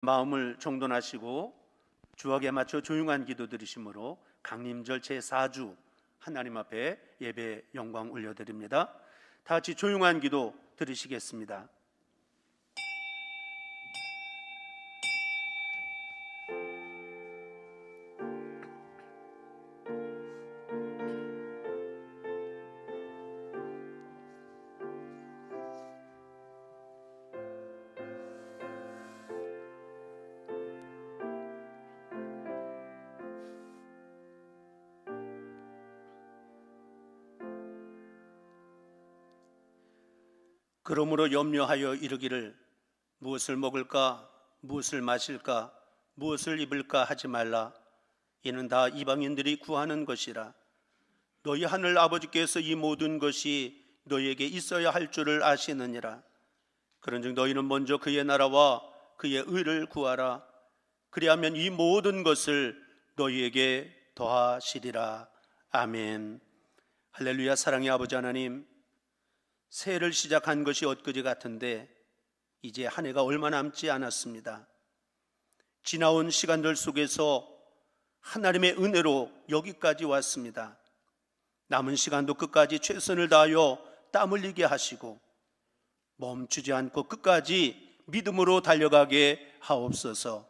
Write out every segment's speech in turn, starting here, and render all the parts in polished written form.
마음을 정돈하시고 주악에 맞춰 조용한 기도 드리심으로 강림절 제4주 하나님 앞에 예배 영광 올려드립니다. 다 같이 조용한 기도 드리시겠습니다. 그러므로 염려하여 이르기를 무엇을 먹을까, 무엇을 마실까, 무엇을 입을까 하지 말라. 이는 다 이방인들이 구하는 것이라. 너희 하늘 아버지께서 이 모든 것이 너희에게 있어야 할 줄을 아시느니라. 그런즉 너희는 먼저 그의 나라와 그의 의를 구하라. 그리하면 이 모든 것을 너희에게 더하시리라. 아멘. 할렐루야. 사랑의 아버지 하나님, 새해를 시작한 것이 엊그제 같은데 이제 한 해가 얼마 남지 않았습니다. 지나온 시간들 속에서 하나님의 은혜로 여기까지 왔습니다. 남은 시간도 끝까지 최선을 다하여 땀 흘리게 하시고 멈추지 않고 끝까지 믿음으로 달려가게 하옵소서.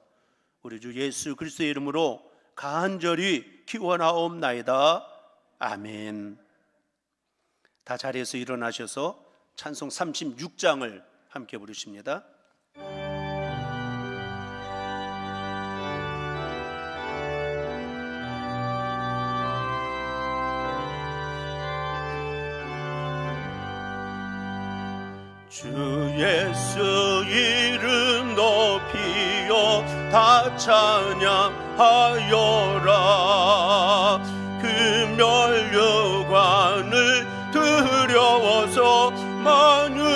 우리 주 예수 그리스도의 이름으로 간절히 기원하옵나이다. 아멘. 다 자리에서 일어나셔서 찬송 36장을 함께 부르십니다. 주 예수 이름 높이어 다 찬양하여라. 그 멸류관을 두려워서 만유의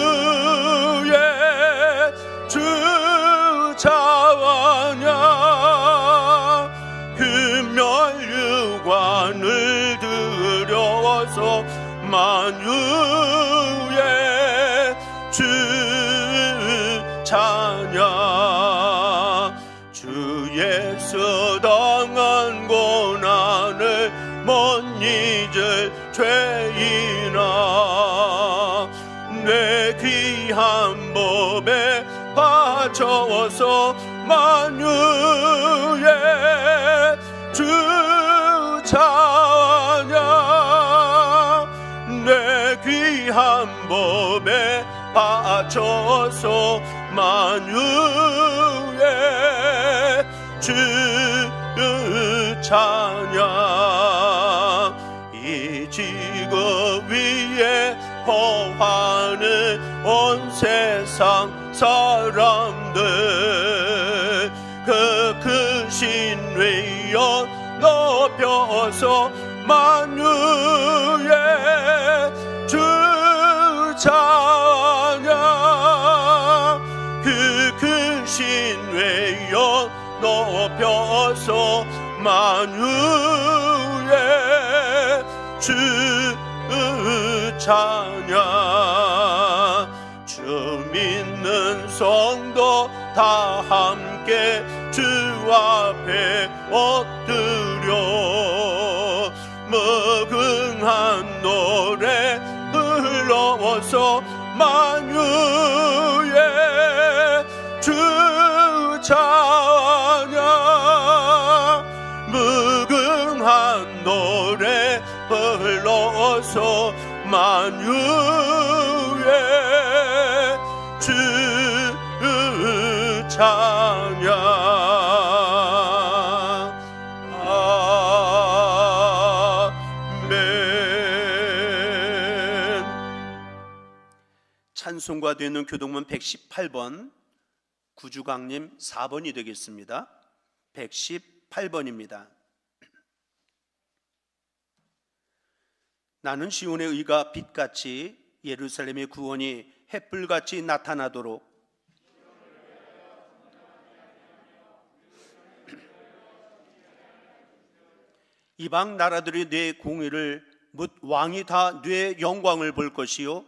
주 찬양. 그 멸류관을 두려워서 만유의 주 찬양. 주 예수 당한 고난을 못 잊을 죄인아, 내 귀한 법에 바쳐서 만유의 주 찬양. 내 귀한 법에 바쳐서 만유의 주 찬양. 이 지구 위에 거하는 온 세상 사람들 그 크신 위엄 높여서 만유의 주 찬양. 그 크신 위엄 높여서 만유의 주 찬양. 주 믿는 성도 다 함께 주 앞에 엎드려 무궁한 노래 흘러서 만유의 주 찬양. 무궁한 노래 흘러서 만유의 주 찬양. 아멘. 찬송가 되는 교동문 118번, 구주강림 4번이 되겠습니다. 118번입니다. 나는 시온의 의가 빛같이 예루살렘의 구원이 햇불같이 나타나도록 이방 나라들이 내 공의를 묻 왕이 다 내 영광을 볼 것이요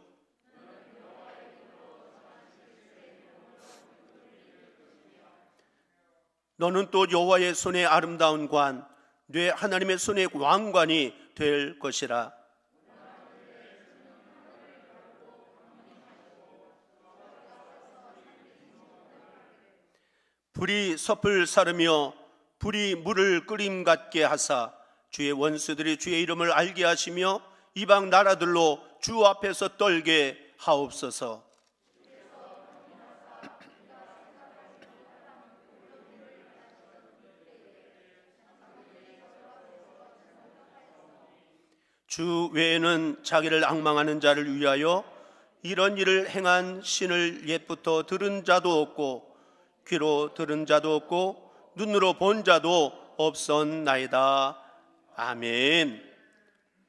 너는 또 여호와의 손의 아름다운 관, 네 하나님의 손의 왕관이 될 것이라. 불이 섭을 사르며 불이 물을 끓임 같게 하사 주의 원수들이 주의 이름을 알게 하시며 이방 나라들로 주 앞에서 떨게 하옵소서. 주 외에는 자기를 앙망하는 자를 위하여 이런 일을 행한 신을 옛부터 들은 자도 없고 귀로 들은 자도 없고 눈으로 본 자도 없었나이다. 아멘.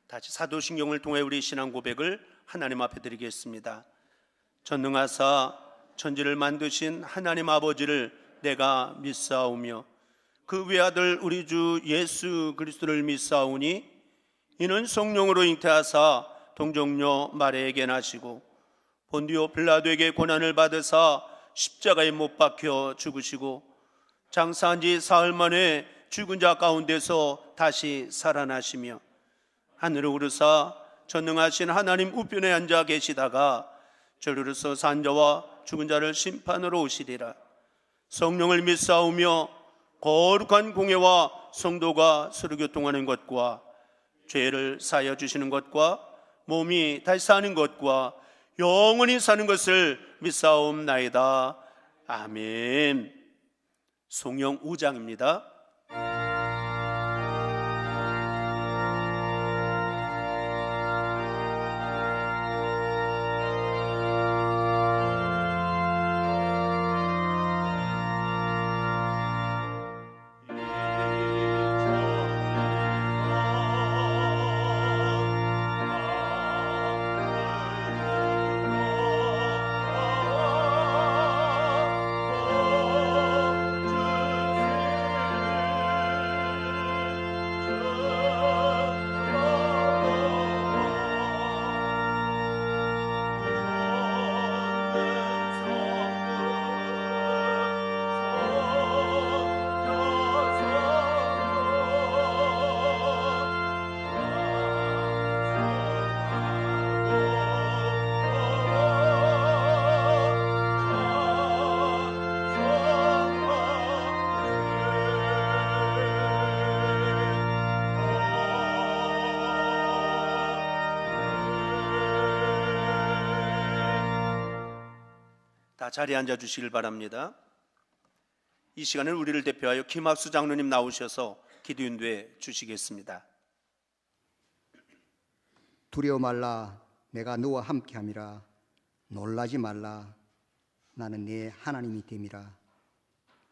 다시 사도신경을 통해 우리 신앙 고백을 하나님 앞에 드리겠습니다. 전능하사 천지를 만드신 하나님 아버지를 내가 믿사오며 그 외아들 우리 주 예수 그리스도를 믿사오니 이는 성령으로 잉태하사 동정녀 마리아에게 나시고 본디오 빌라도에게 고난을 받으사 십자가에 못 박혀 죽으시고 장사한 지 사흘 만에 죽은 자 가운데서 다시 살아나시며 하늘을 오르사 전능하신 하나님 우편에 앉아 계시다가 저리로서 산 자와 죽은 자를 심판으로 오시리라. 성령을 믿사오며 거룩한 공예와 성도가 서로 교통하는 것과 죄를 사하여 주시는 것과 몸이 다시 사는 것과 영원히 사는 것을 믿사옵나이다. 아멘. 송영 5장입니다. 다 자리에 앉아 주시길 바랍니다. 이 시간을 우리를 대표하여 김학수 장로님 나오셔서 기도 인도해 주시겠습니다. 두려워 말라, 내가 너와 함께함이라. 놀라지 말라, 나는 네 하나님이 됨이라.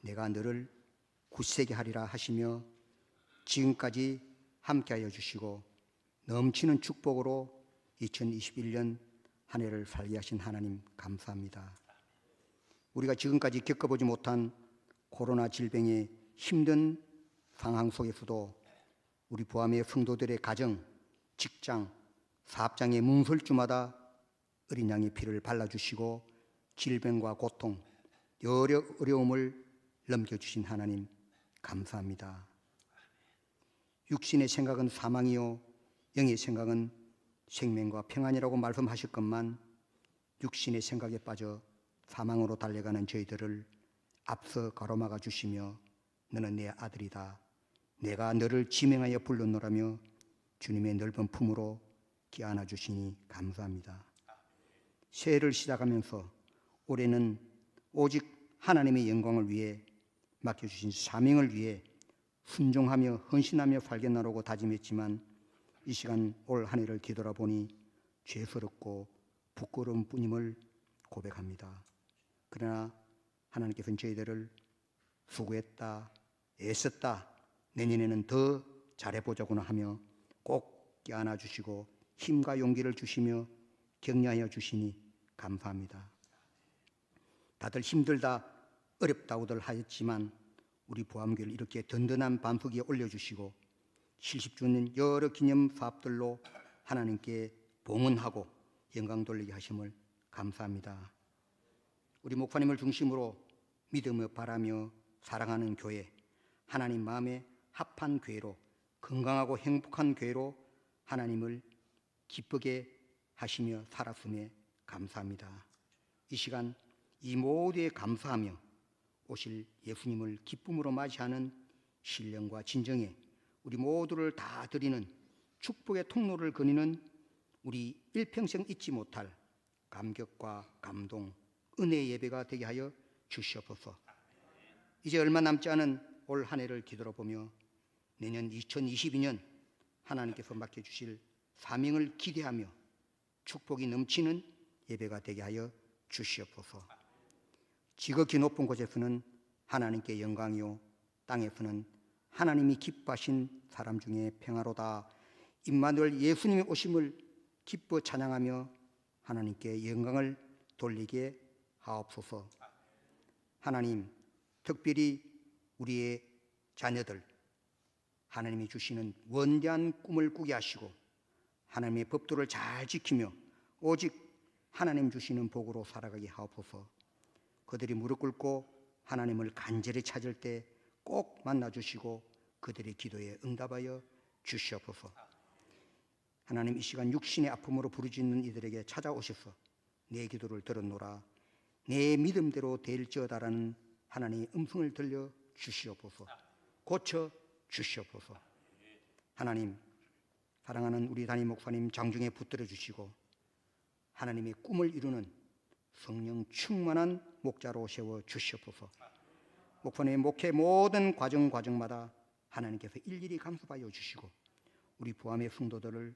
내가 너를 굳세게 하리라 하시며 지금까지 함께하여 주시고 넘치는 축복으로 2021년 한 해를 살게 하신 하나님 감사합니다. 우리가 지금까지 겪어보지 못한 코로나 질병의 힘든 상황 속에서도 우리 부암의 성도들의 가정, 직장, 사업장의 문설주마다 어린 양의 피를 발라주시고 질병과 고통, 여러 어려움을 넘겨주신 하나님 감사합니다. 육신의 생각은 사망이요 영의 생각은 생명과 평안이라고 말씀하셨건만 육신의 생각에 빠져 사망으로 달려가는 저희들을 앞서 가로막아 주시며 너는 내 아들이다, 내가 너를 지명하여 불렀노라며 주님의 넓은 품으로 끼안아 주시니 감사합니다. 새해를 시작하면서 올해는 오직 하나님의 영광을 위해 맡겨주신 사명을 위해 순종하며 헌신하며 살겠나라고 다짐했지만 이 시간 올 한 해를 뒤돌아보니 죄스럽고 부끄러운 뿐임을 고백합니다. 그러나 하나님께서는 저희들을 수고했다, 애썼다, 내년에는 더 잘해보자고나 하며 꼭 껴안아 주시고 힘과 용기를 주시며 격려하여 주시니 감사합니다. 다들 힘들다, 어렵다고들 하였지만 우리 부암교회를 이렇게 든든한 반석 위에 올려주시고 70주년 여러 기념 사업들로 하나님께 봉헌하고 영광 돌리게 하심을 감사합니다. 우리 목사님을 중심으로 믿으며 바라며 사랑하는 교회, 하나님 마음에 합한 교회로, 건강하고 행복한 교회로 하나님을 기쁘게 하시며 살았음에 감사합니다. 이 시간 이 모두에 감사하며 오실 예수님을 기쁨으로 맞이하는 신령과 진정에 우리 모두를 다 드리는 축복의 통로를 거니는 우리 일평생 잊지 못할 감격과 감동, 은혜의 예배가 되게 하여 주시옵소서. 이제 얼마 남지 않은 올 한 해를 뒤돌아보며 내년 2022년 하나님께서 맡겨주실 사명을 기대하며 축복이 넘치는 예배가 되게 하여 주시옵소서. 지극히 높은 곳에서는 하나님께 영광이요, 땅에서는 하나님이 기뻐하신 사람 중에 평화로다. 임마누엘 예수님의 오심을 기뻐 찬양하며 하나님께 영광을 돌리게 하옵소서. 하나님, 특별히 우리의 자녀들, 하나님이 주시는 원대한 꿈을 꾸게 하시고 하나님의 법도를 잘 지키며 오직 하나님 주시는 복으로 살아가게 하옵소서. 그들이 무릎 꿇고 하나님을 간절히 찾을 때 꼭 만나주시고 그들의 기도에 응답하여 주시옵소서. 하나님, 이 시간 육신의 아픔으로 부르짖는 이들에게 찾아오셔서 내 기도를 들었노라, 내 믿음대로 될지어다라는 하나님의 음성을 들려 주시옵소서. 고쳐 주시옵소서. 하나님, 사랑하는 우리 담임 목사님 장중에 붙들어 주시고 하나님의 꿈을 이루는 성령 충만한 목자로 세워 주시옵소서. 목사님의 목회 모든 과정마다 하나님께서 일일이 감수하여 주시고 우리 부함의 성도들을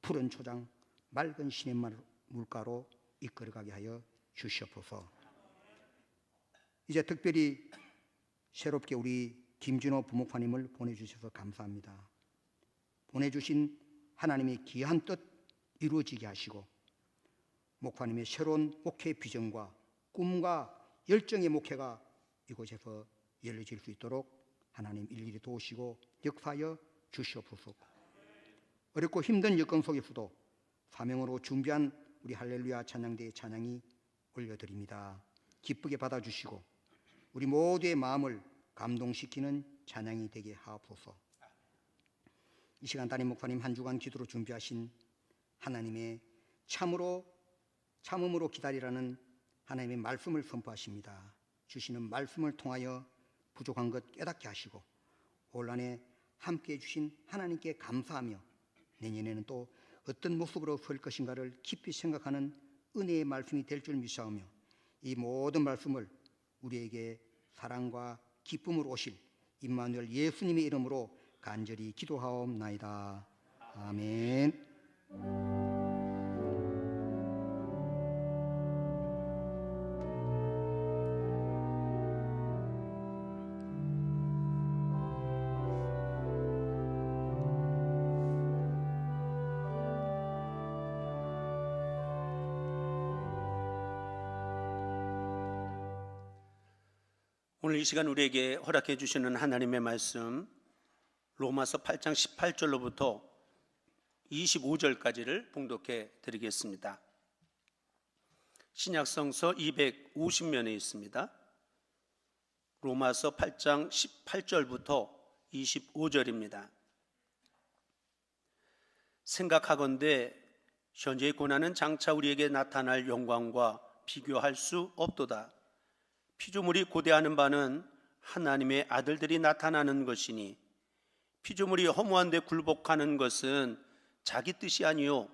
푸른 초장, 맑은 시냇 물가로 이끌어가게 하여 주시옵소서. 이제 특별히 새롭게 우리 김준호 부목사님을 보내주셔서 감사합니다. 보내주신 하나님의 귀한 뜻 이루어지게 하시고 목사님의 새로운 목회 비전과 꿈과 열정의 목회가 이곳에서 열려질 수 있도록 하나님 일일이 도우시고 역사하여 주시옵소서. 어렵고 힘든 여건 속에서도 사명으로 준비한 우리 할렐루야 찬양대의 찬양이 올려드립니다. 기쁘게 받아주시고 우리 모두의 마음을 감동시키는 찬양이 되게 하옵소서. 이 시간 담임 목사님 한 주간 기도로 준비하신 하나님의 참음으로 기다리라는 하나님의 말씀을 선포하십니다. 주시는 말씀을 통하여 부족한 것 깨닫게 하시고 올 한 해 함께해 주신 하나님께 감사하며 내년에는 또 어떤 모습으로 설 것인가를 깊이 생각하는 은혜의 말씀이 될 줄 믿사오며 이 모든 말씀을 우리에게 사랑과 기쁨으로 오실 임마누엘 예수님의 이름으로 간절히 기도하옵나이다. 아멘. 오늘 이 시간 우리에게 허락해 주시는 하나님의 말씀 로마서 8장 18절로부터 25절까지를 봉독해 드리겠습니다. 신약성서 250면에 있습니다. 로마서 8장 18절부터 25절입니다. 생각하건대 현재의 고난은 장차 우리에게 나타날 영광과 비교할 수 없도다. 피조물이 고대하는 바는 하나님의 아들들이 나타나는 것이니 피조물이 허무한 데 굴복하는 것은 자기 뜻이 아니요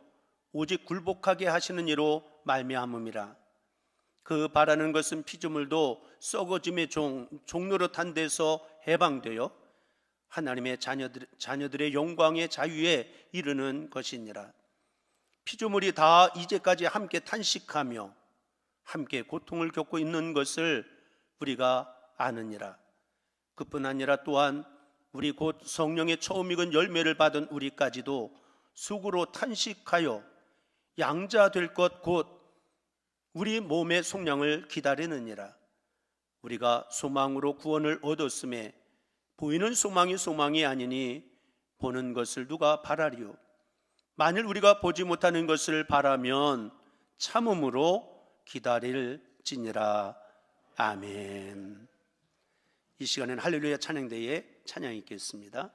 오직 굴복하게 하시는 이로 말미암음이라. 그 바라는 것은 피조물도 썩어짐의 종노릇한 데서 해방되어 하나님의 자녀들의 영광의 자유에 이르는 것이니라. 피조물이 다 이제까지 함께 탄식하며 함께 고통을 겪고 있는 것을 우리가 아느니라. 그뿐 아니라 또한 우리 곧 성령의 처음 익은 열매를 받은 우리까지도 속으로 탄식하여 양자 될 것 곧 우리 몸의 속량을 기다리느니라. 우리가 소망으로 구원을 얻었음에 보이는 소망이 소망이 아니니 보는 것을 누가 바라리요. 만일 우리가 보지 못하는 것을 바라면 참음으로 기다릴지니라. 아멘. 이 이 시간에는 할렐루야 찬양대에 찬양이 있겠습니다.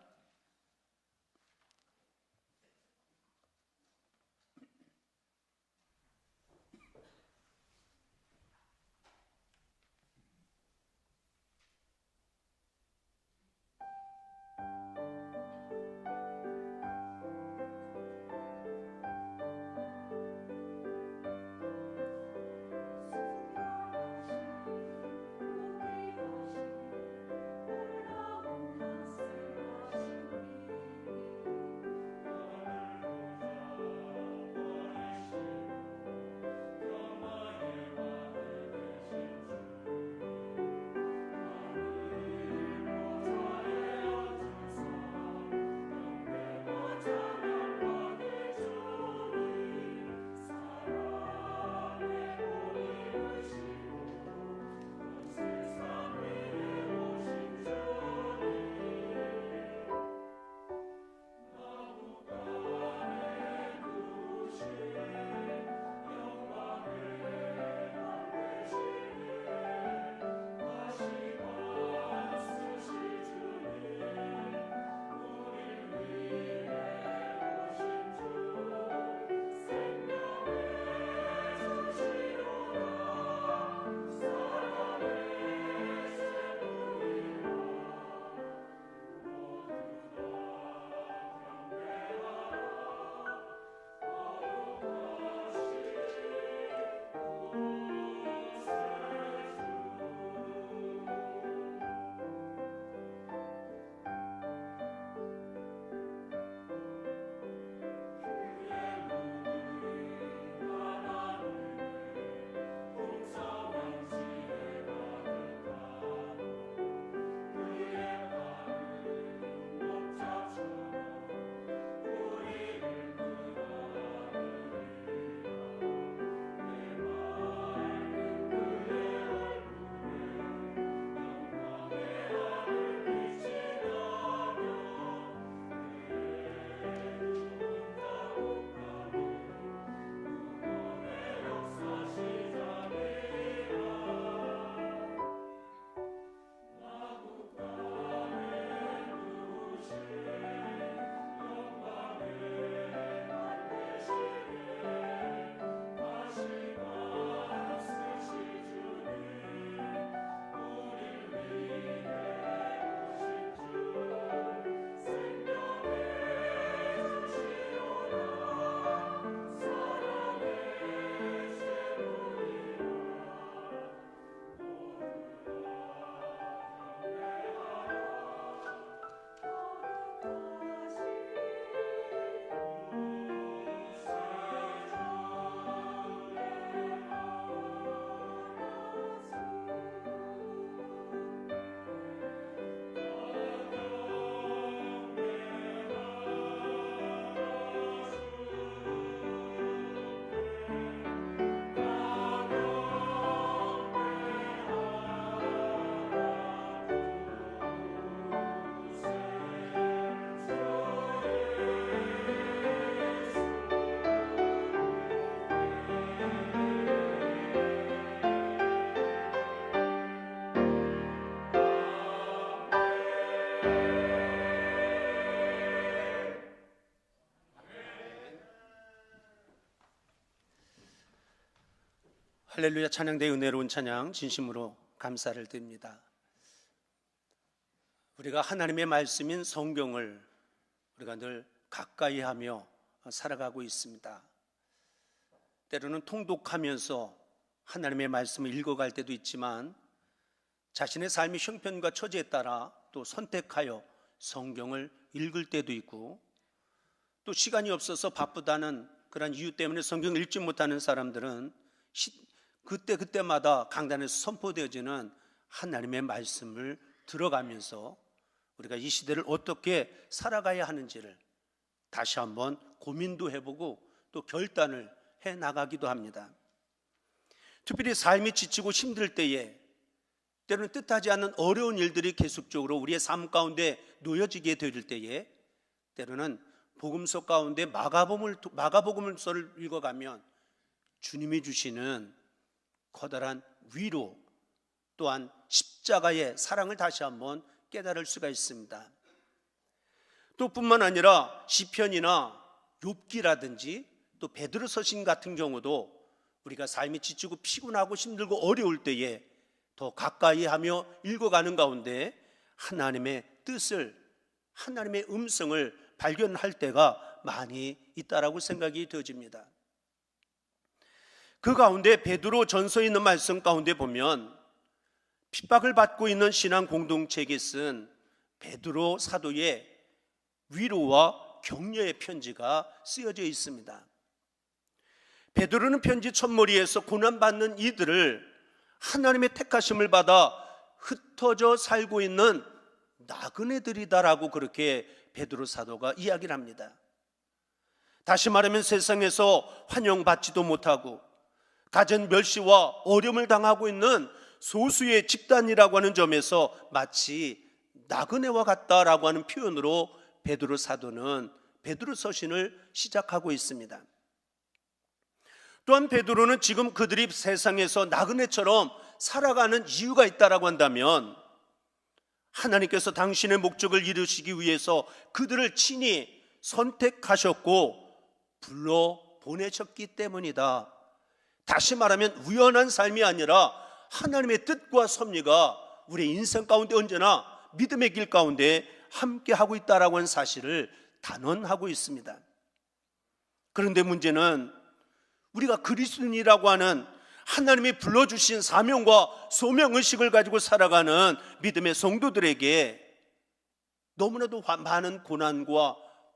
할렐루야 찬양대의 은혜로운 찬양 진심으로 감사를 드립니다. 우리가 하나님의 말씀인 성경을 우리가 늘 가까이 하며 살아가고 있습니다. 때로는 통독하면서 하나님의 말씀을 읽어갈 때도 있지만 자신의 삶의 형편과 처지에 따라 또 선택하여 성경을 읽을 때도 있고, 또 시간이 없어서 바쁘다는 그런 이유 때문에 성경을 읽지 못하는 사람들은 그때마다 강단에서 선포되어지는 하나님의 말씀을 들어가면서 우리가 이 시대를 어떻게 살아가야 하는지를 다시 한번 고민도 해보고 또 결단을 해나가기도 합니다. 특별히 삶이 지치고 힘들 때에 때로는 뜻하지 않는 어려운 일들이 계속적으로 우리의 삶 가운데 놓여지게 될 때에 때로는 복음서 가운데 마가복음서를 읽어가면 주님이 주시는 커다란 위로 또한 십자가의 사랑을 다시 한번 깨달을 수가 있습니다. 또 뿐만 아니라 시편이나 욥기라든지 또 베드로 서신 같은 경우도 우리가 삶이 지치고 피곤하고 힘들고 어려울 때에 더 가까이 하며 읽어가는 가운데 하나님의 뜻을, 하나님의 음성을 발견할 때가 많이 있다라고 생각이 되어집니다. 그 가운데 베드로 전서에 있는 말씀 가운데 보면 핍박을 받고 있는 신앙 공동체에게 쓴 베드로 사도의 위로와 격려의 편지가 쓰여져 있습니다. 베드로는 편지 첫머리에서 고난받는 이들을 하나님의 택하심을 받아 흩어져 살고 있는 나그네들이다라고 그렇게 베드로 사도가 이야기를 합니다. 다시 말하면 세상에서 환영받지도 못하고 갖은 멸시와 어려움을 당하고 있는 소수의 집단이라고 하는 점에서 마치 나그네와 같다라고 하는 표현으로 베드로 사도는 베드로 서신을 시작하고 있습니다. 또한 베드로는 지금 그들이 세상에서 나그네처럼 살아가는 이유가 있다라고 한다면 하나님께서 당신의 목적을 이루시기 위해서 그들을 친히 선택하셨고 불러 보내셨기 때문이다. 다시 말하면 우연한 삶이 아니라 하나님의 뜻과 섭리가 우리의 인생 가운데 언제나 믿음의 길 가운데 함께하고 있다라고 하는 사실을 단언하고 있습니다. 그런데 문제는 우리가 그리스도인이라고 하는 하나님이 불러주신 사명과 소명의식을 가지고 살아가는 믿음의 성도들에게 너무나도 많은 고난과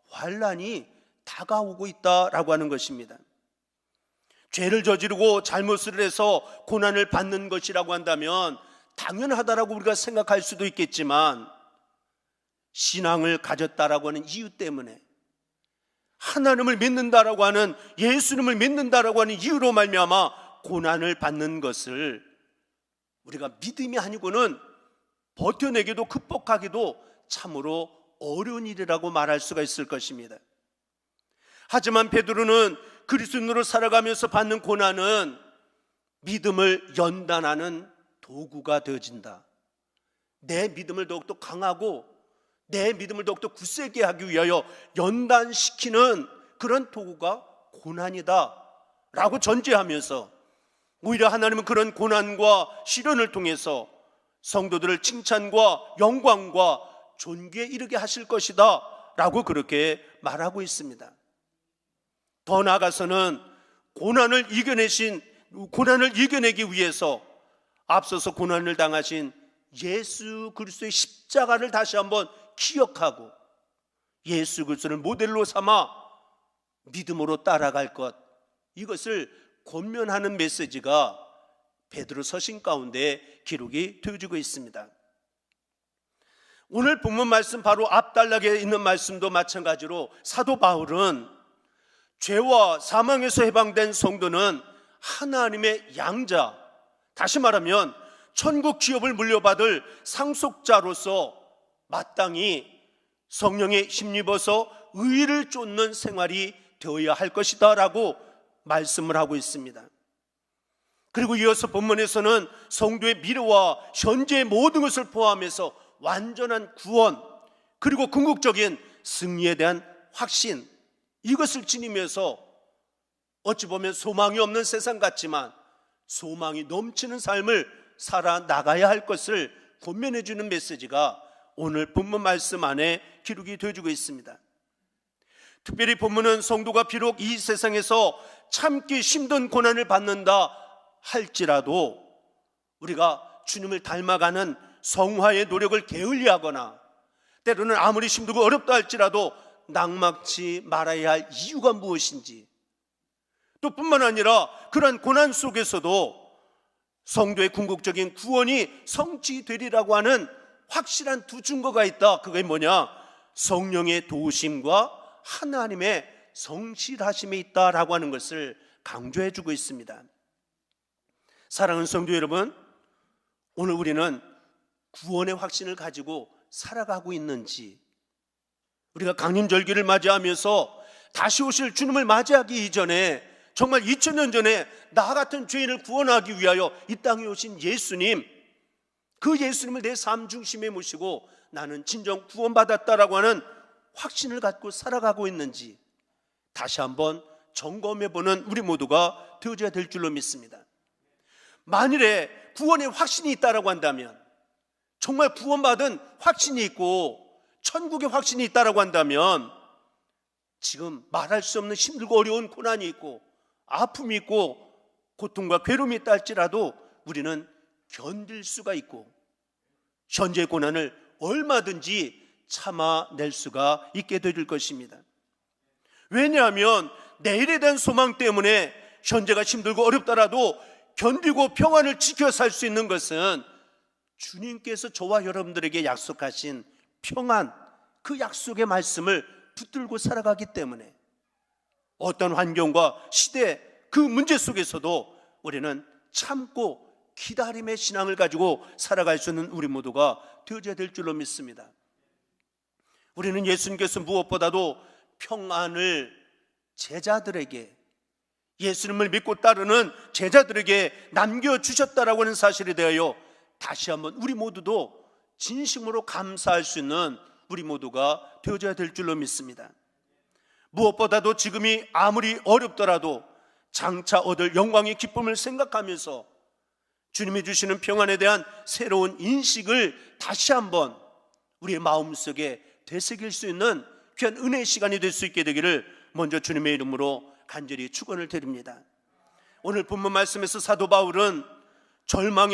환난이 다가오고 있다라고 하는 것입니다. 죄를 저지르고 잘못을 해서 고난을 받는 것이라고 한다면 당연하다라고 우리가 생각할 수도 있겠지만 신앙을 가졌다라고 하는 이유 때문에 하나님을 믿는다라고 하는, 예수님을 믿는다라고 하는 이유로 말미암아 고난을 받는 것을 우리가 믿음이 아니고는 버텨내기도 극복하기도 참으로 어려운 일이라고 말할 수가 있을 것입니다. 하지만 베드로는 그리스도인으로 살아가면서 받는 고난은 믿음을 연단하는 도구가 되어진다. 내 믿음을 더욱더 강하고 내 믿음을 더욱더 굳세게 하기 위하여 연단시키는 그런 도구가 고난이다 라고 전제하면서 오히려 하나님은 그런 고난과 시련을 통해서 성도들을 칭찬과 영광과 존귀에 이르게 하실 것이다 라고 그렇게 말하고 있습니다. 더 나아가서는 고난을 이겨내기 위해서 앞서서 고난을 당하신 예수 그리스도의 십자가를 다시 한번 기억하고 예수 그리스도를 모델로 삼아 믿음으로 따라갈 것, 이것을 권면하는 메시지가 베드로 서신 가운데 기록이 되어지고 있습니다. 오늘 본문 말씀 바로 앞단락에 있는 말씀도 마찬가지로 사도 바울은 죄와 사망에서 해방된 성도는 하나님의 양자, 다시 말하면 천국 기업을 물려받을 상속자로서 마땅히 성령에 힘입어서 의를 쫓는 생활이 되어야 할 것이다 라고 말씀을 하고 있습니다. 그리고 이어서 본문에서는 성도의 미래와 현재의 모든 것을 포함해서 완전한 구원, 그리고 궁극적인 승리에 대한 확신, 이것을 지니면서 어찌 보면 소망이 없는 세상 같지만 소망이 넘치는 삶을 살아나가야 할 것을 권면해 주는 메시지가 오늘 본문 말씀 안에 기록이 되어지고 있습니다. 특별히 본문은 성도가 비록 이 세상에서 참기 힘든 고난을 받는다 할지라도 우리가 주님을 닮아가는 성화의 노력을 게을리하거나 때로는 아무리 힘들고 어렵다 할지라도 낙망치 말아야 할 이유가 무엇인지, 또 뿐만 아니라 그러한 고난 속에서도 성도의 궁극적인 구원이 성취되리라고 하는 확실한 두 증거가 있다. 그게 뭐냐? 성령의 도우심과 하나님의 성실하심에 있다라고 하는 것을 강조해 주고 있습니다. 사랑하는 성도 여러분, 오늘 우리는 구원의 확신을 가지고 살아가고 있는지, 우리가 강림절기를 맞이하면서 다시 오실 주님을 맞이하기 이전에 정말 2000년 전에 나 같은 죄인을 구원하기 위하여 이 땅에 오신 예수님, 그 예수님을 내 삶 중심에 모시고 나는 진정 구원받았다라고 하는 확신을 갖고 살아가고 있는지 다시 한번 점검해보는 우리 모두가 되어져야 될 줄로 믿습니다. 만일에 구원의 확신이 있다라고 한다면, 정말 구원받은 확신이 있고 천국의 확신이 있다라고 한다면, 지금 말할 수 없는 힘들고 어려운 고난이 있고 아픔이 있고 고통과 괴로움이 있다 할지라도 우리는 견딜 수가 있고 현재의 고난을 얼마든지 참아낼 수가 있게 될 것입니다. 왜냐하면 내일에 대한 소망 때문에 현재가 힘들고 어렵더라도 견디고 평안을 지켜 살 수 있는 것은 주님께서 저와 여러분들에게 약속하신 평안, 그 약속의 말씀을 붙들고 살아가기 때문에 어떤 환경과 시대, 그 문제 속에서도 우리는 참고 기다림의 신앙을 가지고 살아갈 수 있는 우리 모두가 되어져야 될 줄로 믿습니다. 우리는 예수님께서 무엇보다도 평안을 제자들에게, 예수님을 믿고 따르는 제자들에게 남겨주셨다라고 하는 사실에 대하여 다시 한번 우리 모두도 진심으로 감사할 수 있는 우리 모두가 되어져야 될 줄로 믿습니다. 무엇보다도 지금이 아무리 어렵더라도 장차 얻을 영광의 기쁨을 생각하면서 주님이 주시는 평안에 대한 새로운 인식을 다시 한번 우리의 마음속에 되새길 수 있는 귀한 은혜의 시간이 될 수 있게 되기를 먼저 주님의 이름으로 간절히 축원을 드립니다. 오늘 본문 말씀에서 사도 바울은 절망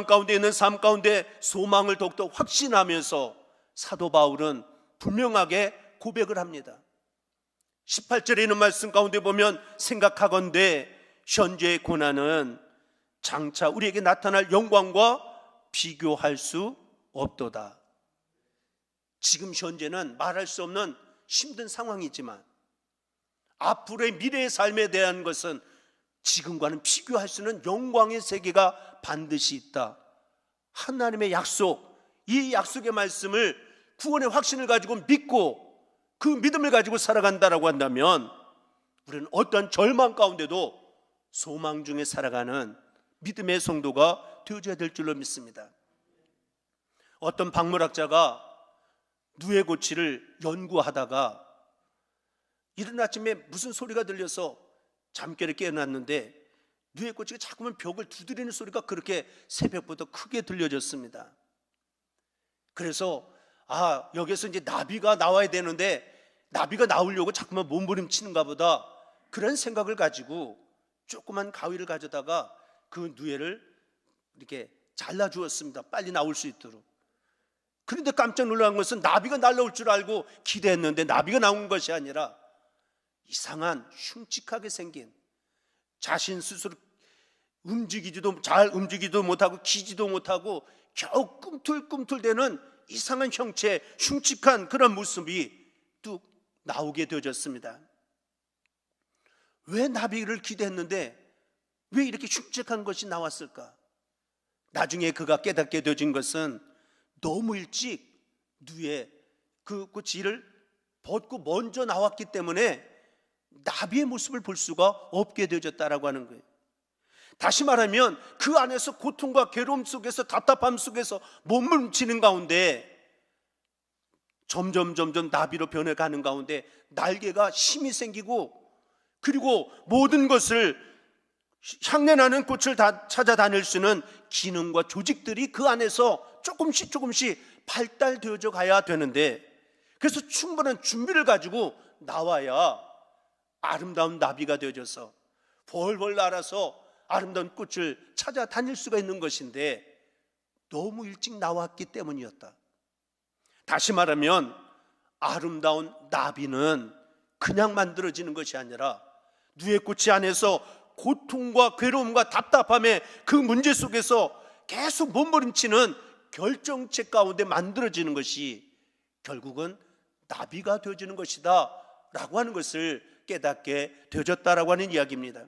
가운데 있는 삶 가운데 소망을 더욱더 확신하면서 사도 바울은 분명하게 고백을 합니다. 18절에 있는 말씀 가운데 보면 생각하건대 현재의 고난은 장차 우리에게 나타날 영광과 비교할 수 없도다. 지금 현재는 말할 수 없는 힘든 상황이지만 앞으로의 미래의 삶에 대한 것은 지금과는 비교할 수 있는 영광의 세계가 반드시 있다. 하나님의 약속, 이 약속의 말씀을, 구원의 확신을 가지고 믿고 그 믿음을 가지고 살아간다라고 한다면 우리는 어떤 절망 가운데도 소망 중에 살아가는 믿음의 성도가 되어져야 될 줄로 믿습니다. 어떤 박물학자가 누에고치를 연구하다가 이른 아침에 무슨 소리가 들려서 잠결에 깨어났는데 누에고치가 자꾸만 벽을 두드리는 소리가 그렇게 새벽부터 크게 들려졌습니다. 그래서 여기서 이제 나비가 나와야 되는데 나비가 나오려고 자꾸만 몸부림치는가 보다, 그런 생각을 가지고 조그만 가위를 가져다가 그 누에를 이렇게 잘라주었습니다. 빨리 나올 수 있도록. 그런데 깜짝 놀란 것은 나비가 날라올 줄 알고 기대했는데 나비가 나온 것이 아니라 이상한 흉측하게 생긴, 자신 스스로 잘 움직이지도 못하고 기지도 못하고 겨우 꿈틀꿈틀대는 이상한 형체, 흉측한 그런 모습이 뚝 나오게 되어졌습니다. 왜 나비를 기대했는데 왜 이렇게 흉측한 것이 나왔을까? 나중에 그가 깨닫게 되어진 것은 너무 일찍 누에 그 지를 벗고 먼저 나왔기 때문에 나비의 모습을 볼 수가 없게 되어졌다라고 하는 거예요. 다시 말하면 그 안에서 고통과 괴로움 속에서, 답답함 속에서 몸부림치는 가운데 점점 나비로 변해가는 가운데 날개가 힘이 생기고, 그리고 모든 것을 향내나는 꽃을 다 찾아다닐 수 있는 기능과 조직들이 그 안에서 조금씩 발달되어져 가야 되는데, 그래서 충분한 준비를 가지고 나와야 아름다운 나비가 되어져서 벌벌 날아서 아름다운 꽃을 찾아다닐 수가 있는 것인데 너무 일찍 나왔기 때문이었다. 다시 말하면 아름다운 나비는 그냥 만들어지는 것이 아니라 누에꽃이 안에서 고통과 괴로움과 답답함의 그 문제 속에서 계속 몸부림치는 결정체 가운데 만들어지는 것이 결국은 나비가 되어지는 것이다 라고 하는 것을 깨닫게 되어졌다라고 하는 이야기입니다.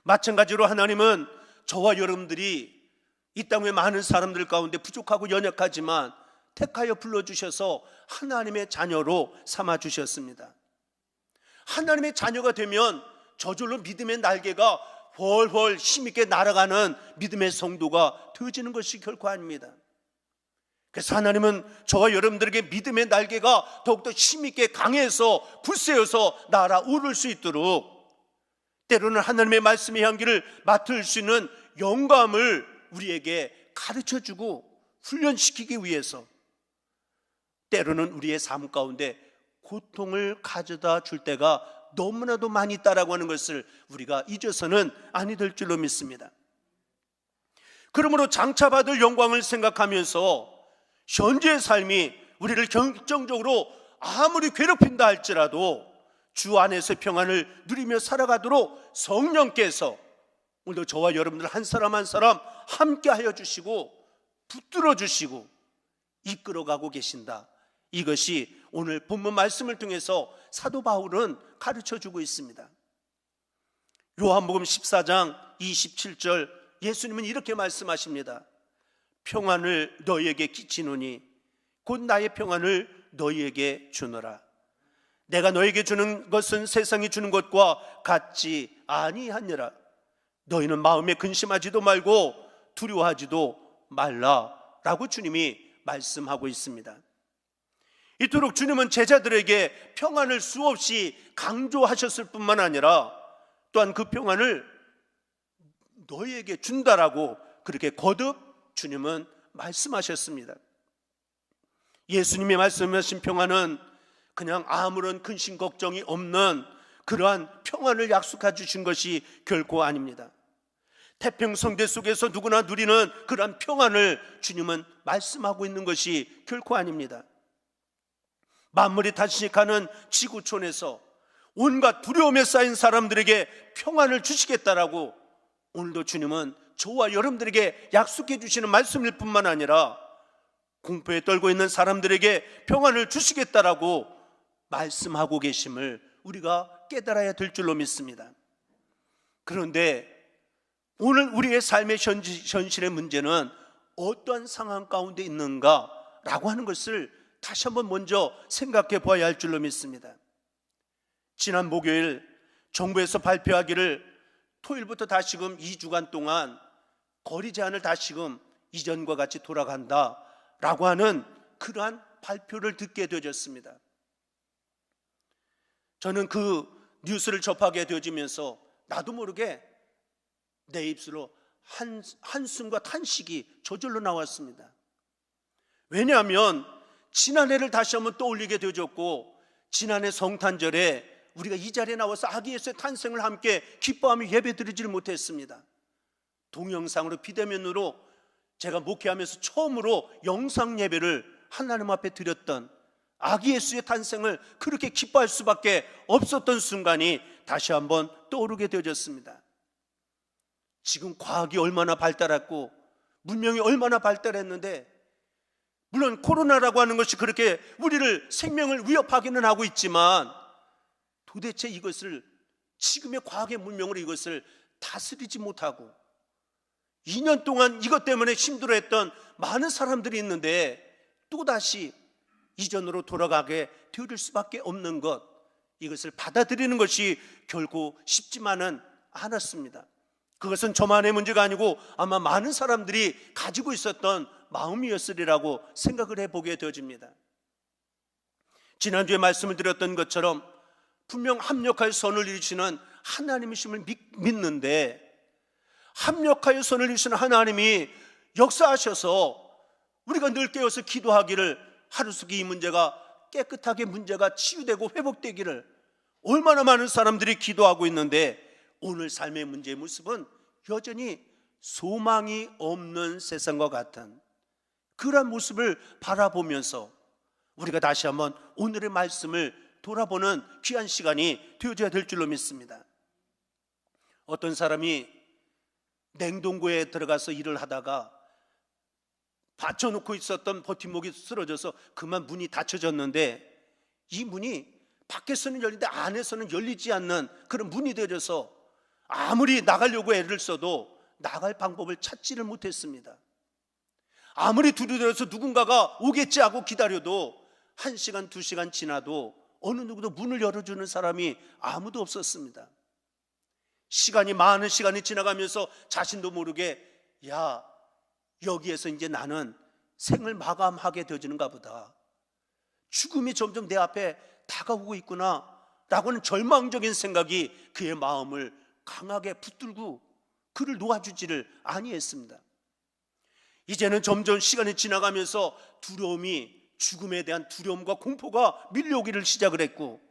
마찬가지로 하나님은 저와 여러분들이 이 땅의 많은 사람들 가운데 부족하고 연약하지만 택하여 불러주셔서 하나님의 자녀로 삼아주셨습니다. 하나님의 자녀가 되면 저절로 믿음의 날개가 훨훨 힘있게 날아가는 믿음의 성도가 되어지는 것이 결코 아닙니다. 그래서 하나님은 저와 여러분들에게 믿음의 날개가 더욱더 힘있게 강해서 굳세어서 날아오를 수 있도록, 때로는 하나님의 말씀의 향기를 맡을 수 있는 영감을 우리에게 가르쳐주고 훈련시키기 위해서, 때로는 우리의 삶 가운데 고통을 가져다 줄 때가 너무나도 많이 있다라고 하는 것을 우리가 잊어서는 아니 될 줄로 믿습니다. 그러므로 장차 받을 영광을 생각하면서 현재의 삶이 우리를 결정적으로 아무리 괴롭힌다 할지라도 주 안에서 평안을 누리며 살아가도록 성령께서 오늘도 저와 여러분들 한 사람 한 사람 함께 하여 주시고 붙들어 주시고 이끌어가고 계신다. 이것이 오늘 본문 말씀을 통해서 사도 바울은 가르쳐주고 있습니다. 요한복음 14장 27절 예수님은 이렇게 말씀하십니다. 평안을 너희에게 끼치노니 곧 나의 평안을 너희에게 주노라. 내가 너희에게 주는 것은 세상이 주는 것과 같지 아니하니라. 너희는 마음에 근심하지도 말고 두려워하지도 말라라고 주님이 말씀하고 있습니다. 이토록 주님은 제자들에게 평안을 수없이 강조하셨을 뿐만 아니라 또한 그 평안을 너희에게 준다라고 그렇게 거듭 주님은 말씀하셨습니다. 예수님이 말씀하신 평안은 그냥 아무런 근심 걱정이 없는 그러한 평안을 약속해 주신 것이 결코 아닙니다. 태평성대 속에서 누구나 누리는 그러한 평안을 주님은 말씀하고 있는 것이 결코 아닙니다. 만물이 탄식하는 지구촌에서 온갖 두려움에 쌓인 사람들에게 평안을 주시겠다라고 오늘도 주님은 저와 여러분들에게 약속해 주시는 말씀일 뿐만 아니라 공포에 떨고 있는 사람들에게 평안을 주시겠다라고 말씀하고 계심을 우리가 깨달아야 될 줄로 믿습니다. 그런데 오늘 우리의 삶의 현실의 문제는 어떠한 상황 가운데 있는가라고 하는 것을 다시 한번 먼저 생각해 보아야 할 줄로 믿습니다. 지난 목요일 정부에서 발표하기를 토요일부터 다시금 2주간 동안 거리 제한을 다시금 이전과 같이 돌아간다라고 하는 그러한 발표를 듣게 되어졌습니다. 저는 그 뉴스를 접하게 되어지면서 나도 모르게 내 입술로 한숨과 탄식이 저절로 나왔습니다. 왜냐하면 지난해를 다시 한번 떠올리게 되어졌고, 지난해 성탄절에 우리가 이 자리에 나와서 아기 예수의 탄생을 함께 기뻐하며 예배드리지를 못했습니다. 동영상으로 비대면으로 제가 목회하면서 처음으로 영상 예배를 하나님 앞에 드렸던, 아기 예수의 탄생을 그렇게 기뻐할 수밖에 없었던 순간이 다시 한번 떠오르게 되어졌습니다. 지금 과학이 얼마나 발달했고 문명이 얼마나 발달했는데, 물론 코로나라고 하는 것이 그렇게 우리를 생명을 위협하기는 하고 있지만 도대체 이것을 지금의 과학의 문명으로 이것을 다스리지 못하고 2년 동안 이것 때문에 힘들어했던 많은 사람들이 있는데 또다시 이전으로 돌아가게 되어질 수밖에 없는 것, 이것을 받아들이는 것이 결코 쉽지만은 않았습니다. 그것은 저만의 문제가 아니고 아마 많은 사람들이 가지고 있었던 마음이었으리라고 생각을 해보게 되어집니다. 지난주에 말씀을 드렸던 것처럼 분명 합력하여 선을 이루시는 하나님이심을 믿는데, 합력하여 선을 이루시는 하나님이 역사하셔서 우리가 늘 깨어서 기도하기를, 하루속에 이 문제가 깨끗하게 문제가 치유되고 회복되기를 얼마나 많은 사람들이 기도하고 있는데, 오늘 삶의 문제의 모습은 여전히 소망이 없는 세상과 같은 그런 모습을 바라보면서 우리가 다시 한번 오늘의 말씀을 돌아보는 귀한 시간이 되어져야 될 줄로 믿습니다. 어떤 사람이 냉동고에 들어가서 일을 하다가 받쳐놓고 있었던 버팀목이 쓰러져서 그만 문이 닫혀졌는데, 이 문이 밖에서는 열리는데 안에서는 열리지 않는 그런 문이 되어져서 아무리 나가려고 애를 써도 나갈 방법을 찾지를 못했습니다. 아무리 두드려서 누군가가 오겠지 하고 기다려도 1시간, 2시간 지나도 어느 누구도 문을 열어주는 사람이 아무도 없었습니다. 많은 시간이 지나가면서 자신도 모르게 여기에서 이제 나는 생을 마감하게 되어지는가 보다, 죽음이 점점 내 앞에 다가오고 있구나 라고는 절망적인 생각이 그의 마음을 강하게 붙들고 그를 놓아주지를 아니했습니다. 이제는 점점 시간이 지나가면서 죽음에 대한 두려움과 공포가 밀려오기를 시작을 했고,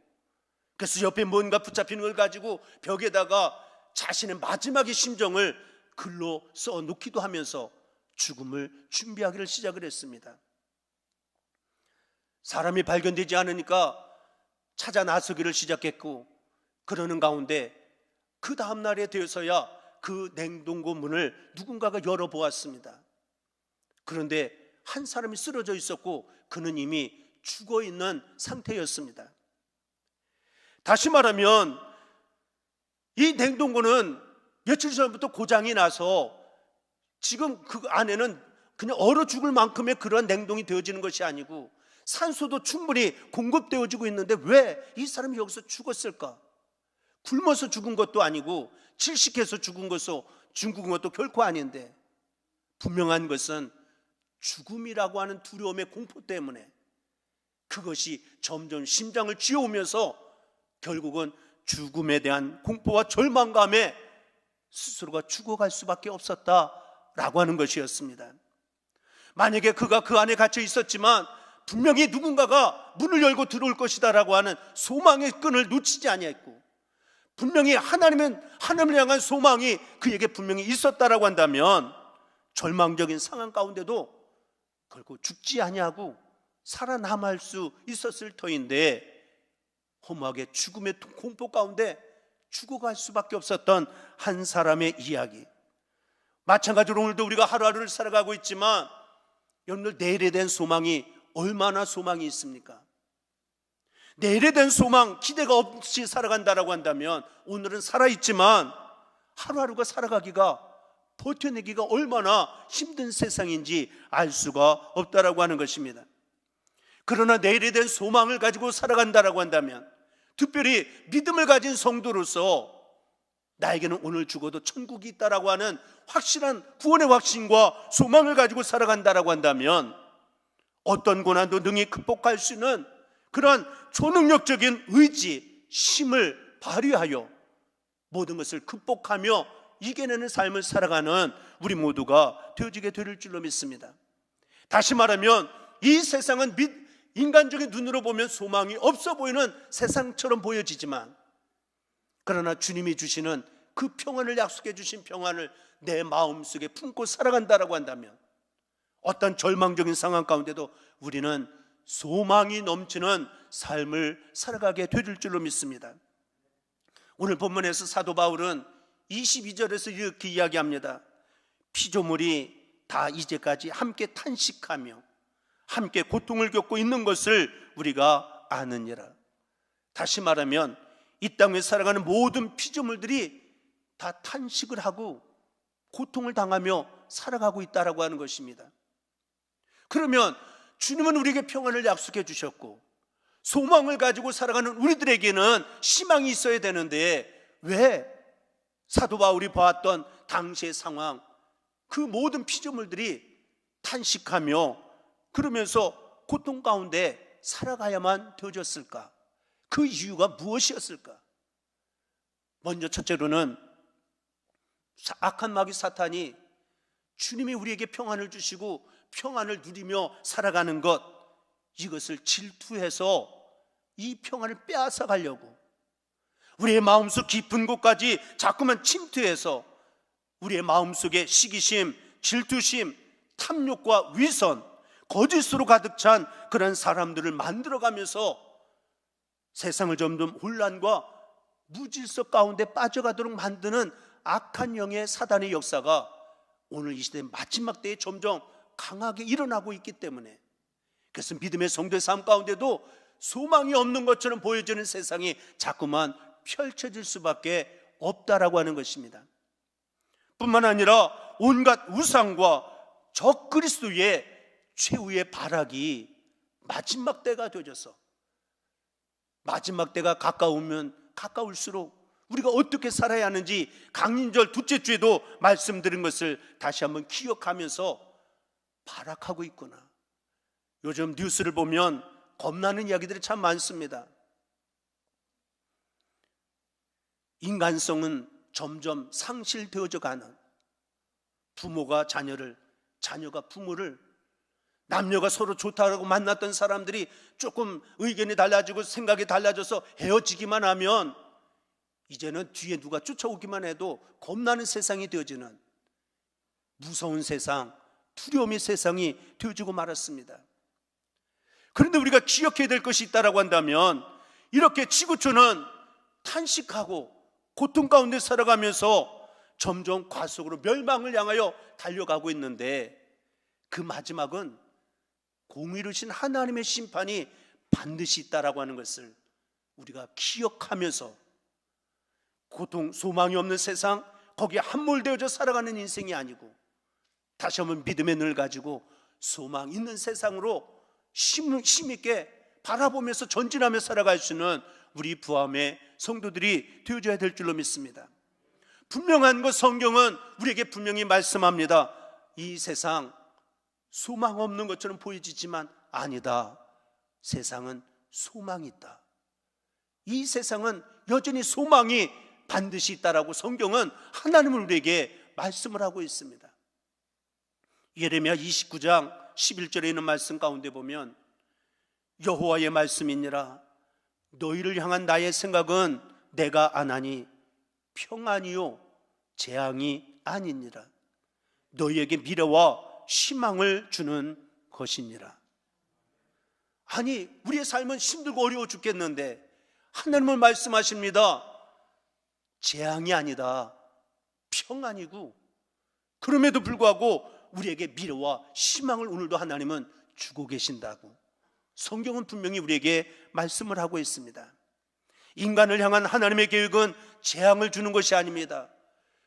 그래서 옆에 뭔가 붙잡히는 걸 가지고 벽에다가 자신의 마지막의 심정을 글로 써놓기도 하면서 죽음을 준비하기를 시작을 했습니다. 사람이 발견되지 않으니까 찾아 나서기를 시작했고, 그러는 가운데 그 다음 날에 되어서야 그 냉동고 문을 누군가가 열어보았습니다. 그런데 한 사람이 쓰러져 있었고 그는 이미 죽어 있는 상태였습니다. 다시 말하면 이 냉동고는 며칠 전부터 고장이 나서 지금 그 안에는 그냥 얼어 죽을 만큼의 그런 냉동이 되어지는 것이 아니고 산소도 충분히 공급되어지고 있는데 왜 이 사람이 여기서 죽었을까? 굶어서 죽은 것도 아니고 질식해서 죽은 것도 결코 아닌데, 분명한 것은 죽음이라고 하는 두려움의 공포 때문에 그것이 점점 심장을 쥐어오면서 결국은 죽음에 대한 공포와 절망감에 스스로가 죽어갈 수밖에 없었다라고 하는 것이었습니다. 만약에 그가 그 안에 갇혀 있었지만 분명히 누군가가 문을 열고 들어올 것이다라고 하는 소망의 끈을 놓치지 아니했고, 분명히 하나님을 향한 소망이 그에게 분명히 있었다라고 한다면 절망적인 상황 가운데도 결코 죽지 아니하고 살아남을 수 있었을 터인데, 허무하게 죽음의 공포 가운데 죽어갈 수밖에 없었던 한 사람의 이야기. 마찬가지로 오늘도 우리가 하루하루를 살아가고 있지만 여러분들, 내일에 대한 소망이 얼마나 소망이 있습니까? 내일에 대한 소망, 기대가 없이 살아간다라고 한다면 오늘은 살아있지만 하루하루가 살아가기가, 버텨내기가 얼마나 힘든 세상인지 알 수가 없다라고 하는 것입니다. 그러나 내일에 대한 소망을 가지고 살아간다라고 한다면, 특별히 믿음을 가진 성도로서 나에게는 오늘 죽어도 천국이 있다라고 하는 확실한 구원의 확신과 소망을 가지고 살아간다라고 한다면 어떤 고난도 능히 극복할 수 있는 그러한 초능력적인 의지, 힘을 발휘하여 모든 것을 극복하며 이겨내는 삶을 살아가는 우리 모두가 되어지게 될 줄로 믿습니다. 다시 말하면 이 세상은 인간적인 눈으로 보면 소망이 없어 보이는 세상처럼 보여지지만, 그러나 주님이 주시는 그 평안을, 약속해 주신 평안을 내 마음속에 품고 살아간다라고 한다면 어떤 절망적인 상황 가운데도 우리는 소망이 넘치는 삶을 살아가게 될 줄로 믿습니다. 오늘 본문에서 사도 바울은 22절에서 이렇게 이야기합니다. 피조물이 다 이제까지 함께 탄식하며 함께 고통을 겪고 있는 것을 우리가 아느니라. 다시 말하면 이 땅에 살아가는 모든 피조물들이 다 탄식을 하고 고통을 당하며 살아가고 있다라고 하는 것입니다. 그러면 주님은 우리에게 평안을 약속해 주셨고 소망을 가지고 살아가는 우리들에게는 희망이 있어야 되는데, 왜 사도 바울이 보았던 당시의 상황, 그 모든 피조물들이 탄식하며 그러면서 고통 가운데 살아가야만 되어졌을까? 그 이유가 무엇이었을까? 먼저 첫째로는 악한 마귀 사탄이 주님이 우리에게 평안을 주시고 평안을 누리며 살아가는 것, 이것을 질투해서 이 평안을 빼앗아 가려고 우리의 마음속 깊은 곳까지 자꾸만 침투해서 우리의 마음속에 시기심, 질투심, 탐욕과 위선, 거짓으로 가득 찬 그런 사람들을 만들어가면서 세상을 점점 혼란과 무질서 가운데 빠져가도록 만드는 악한 영의 사단의 역사가 오늘 이 시대 마지막 때에 점점 강하게 일어나고 있기 때문에, 그래서 믿음의 성도의 삶 가운데도 소망이 없는 것처럼 보여지는 세상이 자꾸만 펼쳐질 수밖에 없다라고 하는 것입니다. 뿐만 아니라 온갖 우상과 적그리스도의 최후의 발악이 마지막 때가 되어져서 마지막 때가 가까우면 가까울수록 우리가 어떻게 살아야 하는지 강림절 둘째 주에도 말씀드린 것을 다시 한번 기억하면서 발악하고 있구나. 요즘 뉴스를 보면 겁나는 이야기들이 참 많습니다. 인간성은 점점 상실되어져 가는, 부모가 자녀를, 자녀가 부모를, 남녀가 서로 좋다고 만났던 사람들이 조금 의견이 달라지고 생각이 달라져서 헤어지기만 하면 이제는 뒤에 누가 쫓아오기만 해도 겁나는 세상이 되어지는, 무서운 세상, 두려움의 세상이 되어지고 말았습니다. 그런데 우리가 기억해야 될 것이 있다고 한다면, 이렇게 지구촌은 탄식하고 고통 가운데 살아가면서 점점 과속으로 멸망을 향하여 달려가고 있는데, 그 마지막은 공의로우신 하나님의 심판이 반드시 있다라고 하는 것을 우리가 기억하면서, 고통, 소망이 없는 세상, 거기에 함몰되어져 살아가는 인생이 아니고 다시 한번 믿음의 눈을 가지고 소망 있는 세상으로 힘있게 바라보면서 전진하며 살아갈 수 있는 우리 부함의 성도들이 되어줘야 될 줄로 믿습니다. 분명한 것, 성경은 우리에게 분명히 말씀합니다. 이 세상 소망 없는 것처럼 보여지지만 아니다. 세상은 소망이 있다. 이 세상은 여전히 소망이 반드시 있다라고 성경은 하나님을 우리에게 말씀을 하고 있습니다. 예레미야 29장 11절에 있는 말씀 가운데 보면, 여호와의 말씀이니라. 너희를 향한 나의 생각은 내가 아나니 평안이요 재앙이 아니니라. 너희에게 미래와 희망을 주는 것이니라. 아니, 우리의 삶은 힘들고 어려워 죽겠는데 하나님은 말씀하십니다. 재앙이 아니다, 평안이고, 그럼에도 불구하고 우리에게 미래와 희망을 오늘도 하나님은 주고 계신다고 성경은 분명히 우리에게 말씀을 하고 있습니다. 인간을 향한 하나님의 계획은 재앙을 주는 것이 아닙니다.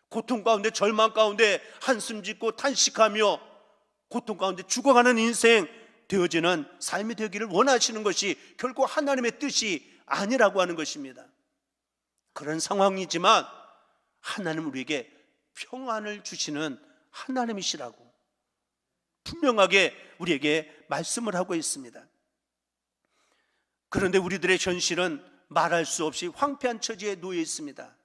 고통 가운데, 절망 가운데 한숨 짓고 탄식하며 고통 가운데 죽어가는 인생 되어지는 삶이 되기를 원하시는 것이 결코 하나님의 뜻이 아니라고 하는 것입니다. 그런 상황이지만 하나님은 우리에게 평안을 주시는 하나님이시라고 분명하게 우리에게 말씀을 하고 있습니다. 그런데 우리들의 현실은 말할 수 없이 황폐한 처지에 놓여 있습니다.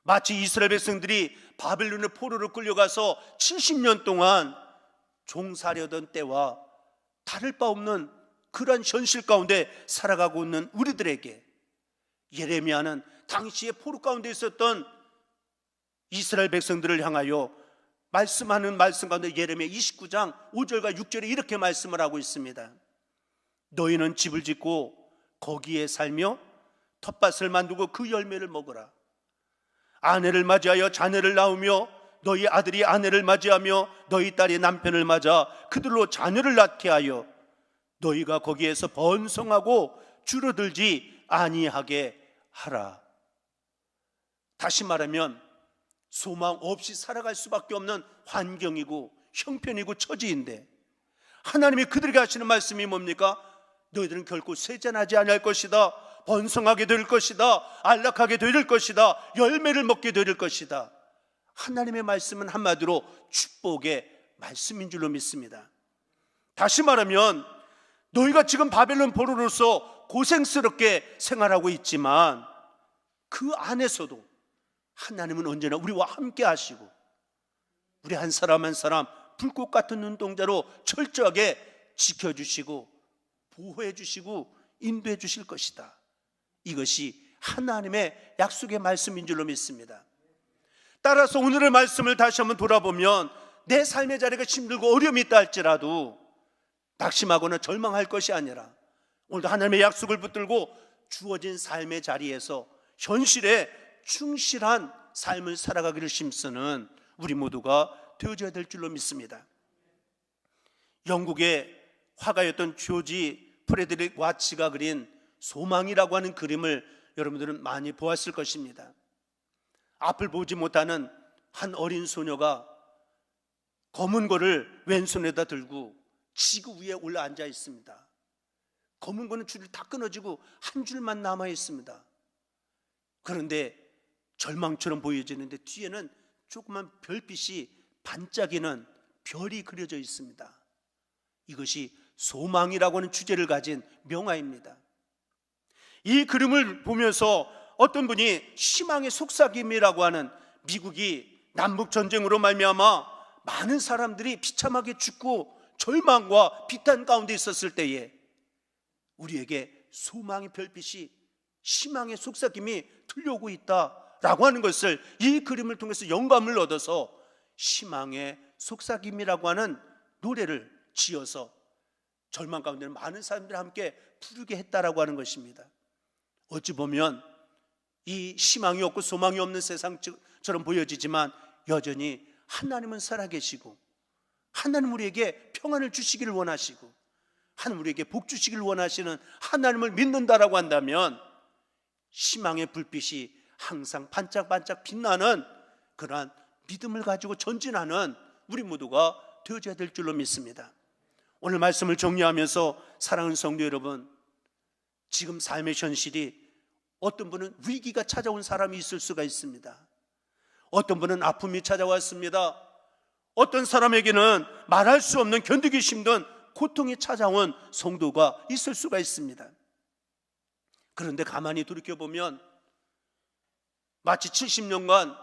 마치 이스라엘 백성들이 바벨론의 포로로 끌려가서 70년 동안 종살이하던 때와 다를 바 없는 그러한 현실 가운데 살아가고 있는 우리들에게 예레미야는 당시에 포로 가운데 있었던 이스라엘 백성들을 향하여 말씀하는 말씀 가운데 예레미야 29장 5절과 6절에 이렇게 말씀을 하고 있습니다. 너희는 집을 짓고 거기에 살며 텃밭을 만들고 그 열매를 먹으라. 아내를 맞이하여 자녀를 낳으며 너희 아들이 아내를 맞이하며 너희 딸이 남편을 맞아 그들로 자녀를 낳게 하여 너희가 거기에서 번성하고 줄어들지 아니하게 하라. 다시 말하면 소망 없이 살아갈 수밖에 없는 환경이고 형편이고 처지인데 하나님이 그들에게 하시는 말씀이 뭡니까? 너희들은 결코 쇠잔하지 아니할 것이다. 번성하게 될 것이다. 안락하게 될 것이다. 열매를 먹게 될 것이다. 하나님의 말씀은 한마디로 축복의 말씀인 줄로 믿습니다. 다시 말하면 너희가 지금 바벨론 포로로서 고생스럽게 생활하고 있지만 그 안에서도 하나님은 언제나 우리와 함께 하시고 우리 한 사람 한 사람 불꽃 같은 눈동자로 철저하게 지켜주시고 보호해 주시고 인도해 주실 것이다. 이것이 하나님의 약속의 말씀인 줄로 믿습니다. 따라서 오늘의 말씀을 다시 한번 돌아보면 내 삶의 자리가 힘들고 어려움이 있다 할지라도 낙심하거나 절망할 것이 아니라 오늘도 하나님의 약속을 붙들고 주어진 삶의 자리에서 현실에 충실한 삶을 살아가기를 힘쓰는 우리 모두가 되어져야 될 줄로 믿습니다. 영국의 화가였던 조지 프레드릭 와츠가 그린 소망이라고 하는 그림을 여러분들은 많이 보았을 것입니다. 앞을 보지 못하는 한 어린 소녀가 검은 거를 왼손에다 들고 지구 위에 올라 앉아 있습니다. 검은 거는 줄이 다 끊어지고 한 줄만 남아 있습니다. 그런데 절망처럼 보여지는데 뒤에는 조그만 별빛이 반짝이는 별이 그려져 있습니다. 이것이 소망이라고 하는 주제를 가진 명화입니다. 이 그림을 보면서 어떤 분이 희망의 속삭임이라고 하는, 미국이 남북전쟁으로 말미암아 많은 사람들이 비참하게 죽고 절망과 비탄 가운데 있었을 때에 우리에게 소망의 별빛이, 희망의 속삭임이 들려오고 있다라고 하는 것을 이 그림을 통해서 영감을 얻어서 희망의 속삭임이라고 하는 노래를 지어서 절망 가운데 많은 사람들이 함께 부르게 했다라고 하는 것입니다. 어찌 보면 이 희망이 없고 소망이 없는 세상처럼 보여지지만 여전히 하나님은 살아계시고, 하나님 우리에게 평안을 주시기를 원하시고, 하나님 우리에게 복 주시기를 원하시는 하나님을 믿는다라고 한다면 희망의 불빛이 항상 반짝반짝 빛나는 그러한 믿음을 가지고 전진하는 우리 모두가 되어져야 될 줄로 믿습니다. 오늘 말씀을 정리하면서 사랑하는 성도 여러분, 지금 삶의 현실이, 어떤 분은 위기가 찾아온 사람이 있을 수가 있습니다. 어떤 분은 아픔이 찾아왔습니다. 어떤 사람에게는 말할 수 없는, 견디기 힘든 고통이 찾아온 성도가 있을 수가 있습니다. 그런데 가만히 돌이켜보면 마치 70년간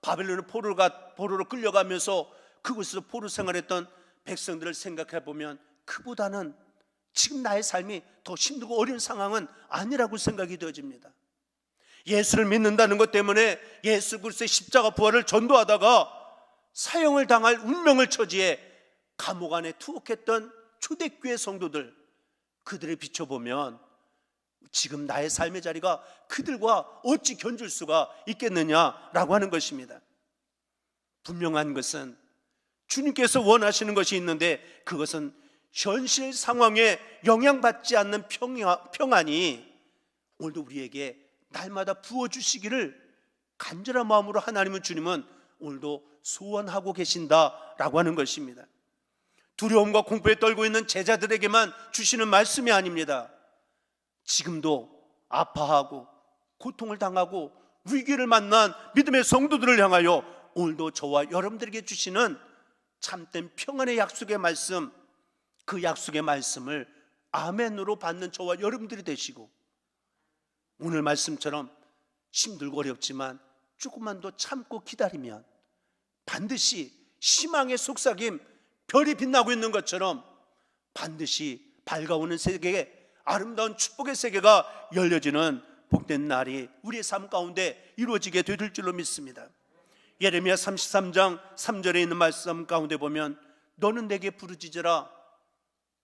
바벨론의 포로로 끌려가면서 그곳에서 포로 생활했던 백성들을 생각해 보면 그보다는 지금 나의 삶이 더 힘들고 어려운 상황은 아니라고 생각이 되어집니다. 예수를 믿는다는 것 때문에 예수 그리스도의 십자가 부활을 전도하다가 사형을 당할 운명을 처지해 감옥 안에 투옥했던 초대교회 성도들, 그들을 비춰보면 지금 나의 삶의 자리가 그들과 어찌 견줄 수가 있겠느냐라고 하는 것입니다. 분명한 것은 주님께서 원하시는 것이 있는데, 그것은 현실 상황에 영향받지 않는 평안이 오늘도 우리에게 날마다 부어주시기를 간절한 마음으로 하나님은, 주님은 오늘도 소원하고 계신다라고 하는 것입니다. 두려움과 공포에 떨고 있는 제자들에게만 주시는 말씀이 아닙니다. 지금도 아파하고 고통을 당하고 위기를 만난 믿음의 성도들을 향하여 오늘도 저와 여러분들에게 주시는 참된 평안의 약속의 말씀, 그 약속의 말씀을 아멘으로 받는 저와 여러분들이 되시고, 오늘 말씀처럼 힘들고 어렵지만 조금만 더 참고 기다리면 반드시 희망의 속삭임, 별이 빛나고 있는 것처럼 반드시 밝아오는 세계에 아름다운 축복의 세계가 열려지는 복된 날이 우리의 삶 가운데 이루어지게 될 줄로 믿습니다. 예레미야 33장 3절에 있는 말씀 가운데 보면, 너는 내게 부르짖으라,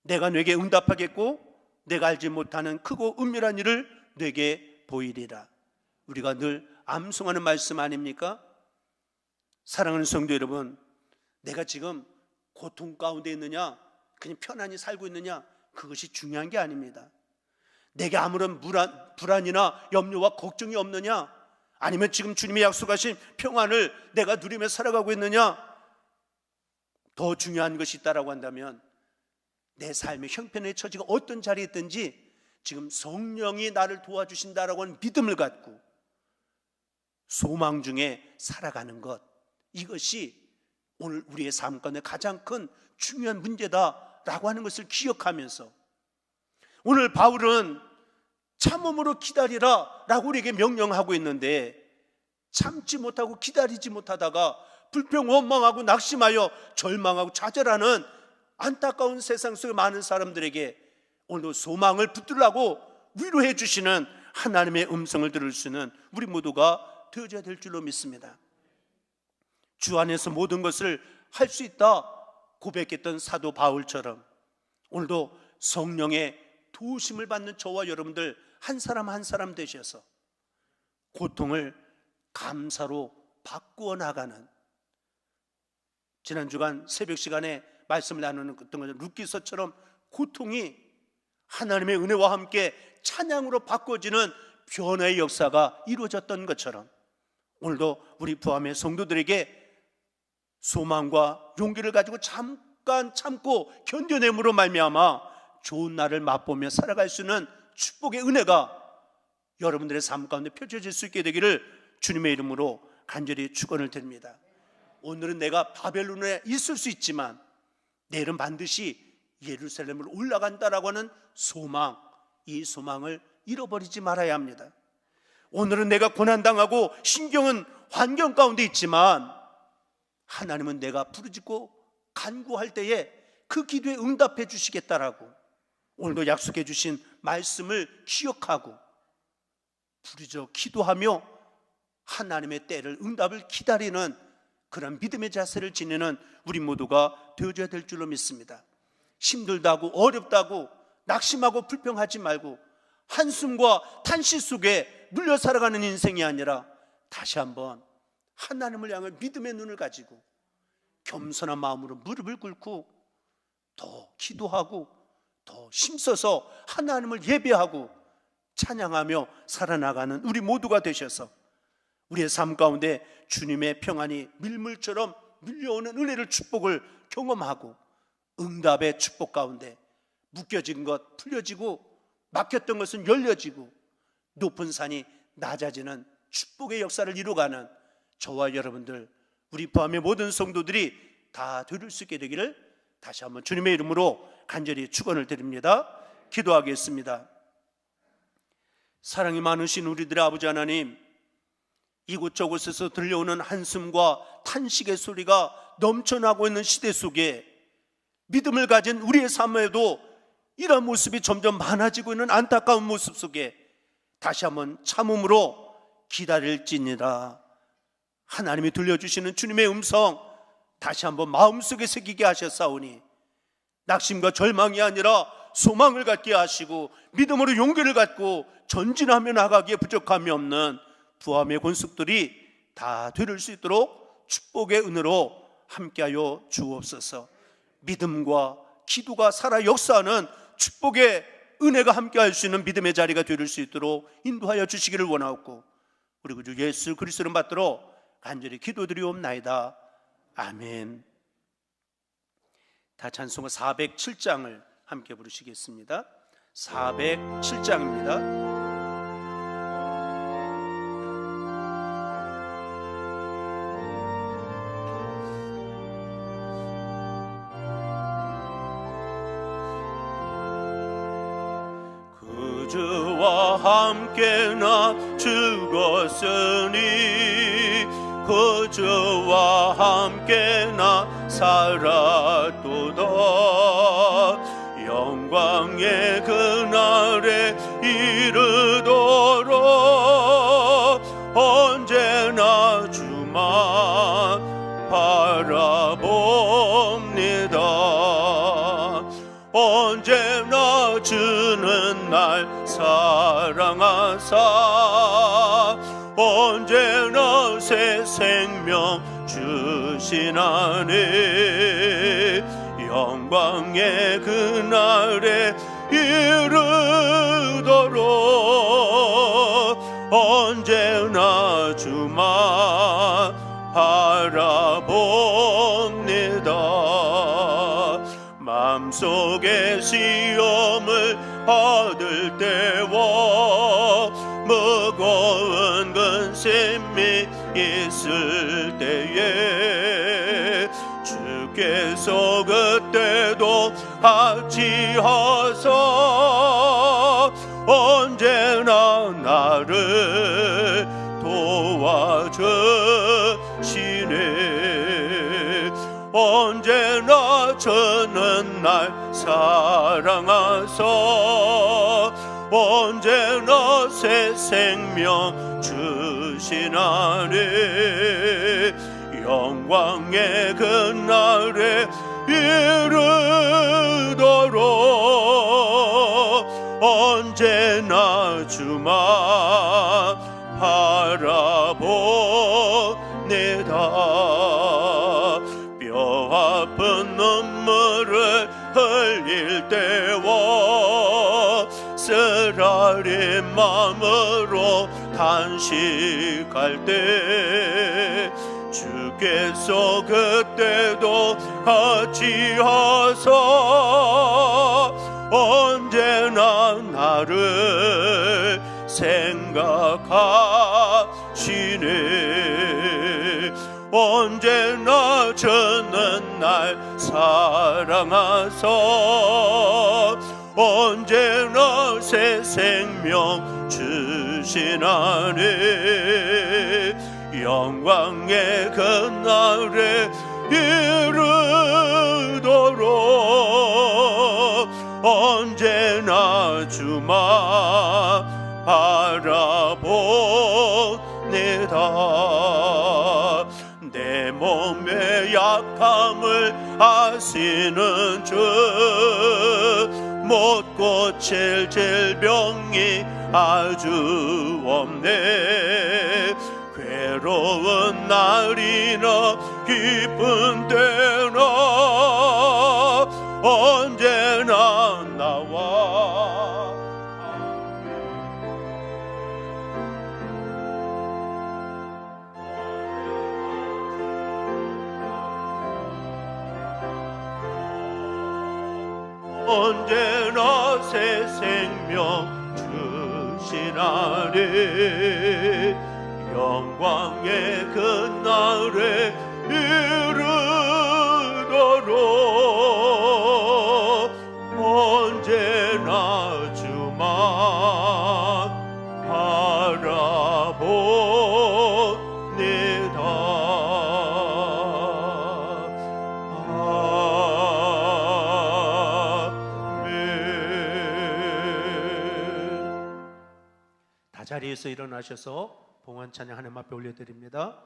내가 내게 응답하겠고 내가 알지 못하는 크고 은밀한 일을 내게 보이리라. 우리가 늘 암송하는 말씀 아닙니까? 사랑하는 성도 여러분, 내가 지금 고통 가운데 있느냐, 그냥 편안히 살고 있느냐, 그것이 중요한 게 아닙니다. 내게 아무런 불안이나 염려와 걱정이 없느냐, 아니면 지금 주님이 약속하신 평안을 내가 누리며 살아가고 있느냐, 더 중요한 것이 있다라고 한다면 내 삶의 형편의 처지가 어떤 자리에 있든지 지금 성령이 나를 도와주신다라고 하는 믿음을 갖고 소망 중에 살아가는 것, 이것이 오늘 우리의 삶 가운데 가장 큰 중요한 문제다라고 하는 것을 기억하면서, 오늘 바울은 참음으로 기다리라 라고 우리에게 명령하고 있는데, 참지 못하고 기다리지 못하다가 불평 원망하고 낙심하여 절망하고 좌절하는 안타까운 세상 속의 많은 사람들에게 오늘도 소망을 붙들라고 위로해 주시는 하나님의 음성을 들을 수 있는 우리 모두가 되어져야 될 줄로 믿습니다. 주 안에서 모든 것을 할 수 있다 고백했던 사도 바울처럼 오늘도 성령의 도우심을 받는 저와 여러분들 한 사람 한 사람 되셔서 고통을 감사로 바꾸어 나가는, 지난 주간 새벽 시간에 말씀을 나누는 것처럼 룻기서처럼 고통이 하나님의 은혜와 함께 찬양으로 바꿔지는 변화의 역사가 이루어졌던 것처럼 오늘도 우리 부함의 성도들에게 소망과 용기를 가지고 잠깐 참고 견뎌냄으로 말미암아 좋은 날을 맛보며 살아갈 수 있는 축복의 은혜가 여러분들의 삶 가운데 펼쳐질 수 있게 되기를 주님의 이름으로 간절히 축원을 드립니다. 오늘은 내가 바벨론에 있을 수 있지만 내일은 반드시 예루살렘으로 올라간다라고 하는 소망, 이 소망을 잃어버리지 말아야 합니다. 오늘은 내가 고난당하고 신경은 환경 가운데 있지만 하나님은 내가 부르짖고 간구할 때에 그 기도에 응답해 주시겠다라고 오늘도 약속해 주신 말씀을 기억하고 부르짖어 기도하며 하나님의 때를, 응답을 기다리는 그런 믿음의 자세를 지니는 우리 모두가 되어줘야 될 줄로 믿습니다. 힘들다고 어렵다고 낙심하고 불평하지 말고 한숨과 탄식 속에 눌려 살아가는 인생이 아니라 다시 한번 하나님을 향해 믿음의 눈을 가지고 겸손한 마음으로 무릎을 꿇고 더 기도하고 더 힘써서 하나님을 예배하고 찬양하며 살아나가는 우리 모두가 되셔서 우리의 삶 가운데 주님의 평안이 밀물처럼 밀려오는 은혜를, 축복을 경험하고 응답의 축복 가운데 묶여진 것 풀려지고 막혔던 것은 열려지고 높은 산이 낮아지는 축복의 역사를 이루어가는 저와 여러분들, 우리 포함의 모든 성도들이 다 되릴 수 있게 되기를 다시 한번 주님의 이름으로 간절히 축원을 드립니다. 기도하겠습니다. 사랑이 많으신 우리들의 아버지 하나님, 이곳저곳에서 들려오는 한숨과 탄식의 소리가 넘쳐나고 있는 시대 속에 믿음을 가진 우리의 삶에도 이런 모습이 점점 많아지고 있는 안타까운 모습 속에 다시 한번 참음으로 기다릴지니라. 하나님이 들려주시는 주님의 음성 다시 한번 마음속에 새기게 하셨사오니 낙심과 절망이 아니라 소망을 갖게 하시고 믿음으로 용기를 갖고 전진하며 나가기에 부족함이 없는 부함의 권속들이 다 되릴 수 있도록 축복의 은혜로 함께하여 주옵소서. 믿음과 기도가 살아 역사하는 축복의 은혜가 함께할 수 있는 믿음의 자리가 되릴 수 있도록 인도하여 주시기를 원하옵고 우리 구주 예수 그리스도를 받들어 간절히 기도드리옵나이다. 아멘. 다 찬송가 407장을 함께 부르시겠습니다. 407장입니다. 그주와 함께 나 죽었으니 그주와 함께 나 살았도다. 영광의 그날에 이르도록 언제나 주만 바라봅니다. 언제나 주는 날 사랑하사 언제나 새 생명 주시나니 영광의 그날에 이르도록 언제나 주만 바라봅니다. 마음속에 시험을 받을 때와 무거운 근심이 있을 때에 주께서 그때도 같이 하사 언제나 나를 도와주시네. 언제나 저는 날 사랑하사 언제나 새 생명 주시나니 영광의 그날에 이르도록 언제나 주만 바라봅니다. 뼈 아픈 눈물을 흘릴 때와 쓰라린 마음으로 탄식할 때 주께서 그때도 같이 하사 언제나 나를 생각하시네. 언제나 젖는 날 사랑하사 언제나 새 생명 주시나니 영광의 그날에 이르도록 언제나 주만 바라보내다 내 몸의 약함을 아시는 주 못 고칠 질병이 아주 없네 괴로운 날이나 기쁜 때나 언제나 나와 언제나 새 생명 주시나니 영광의 그날에 이르도록 언제나 주만 바라보내다 자리에서 일어나셔서 봉헌 찬양 하나님 앞에 올려드립니다.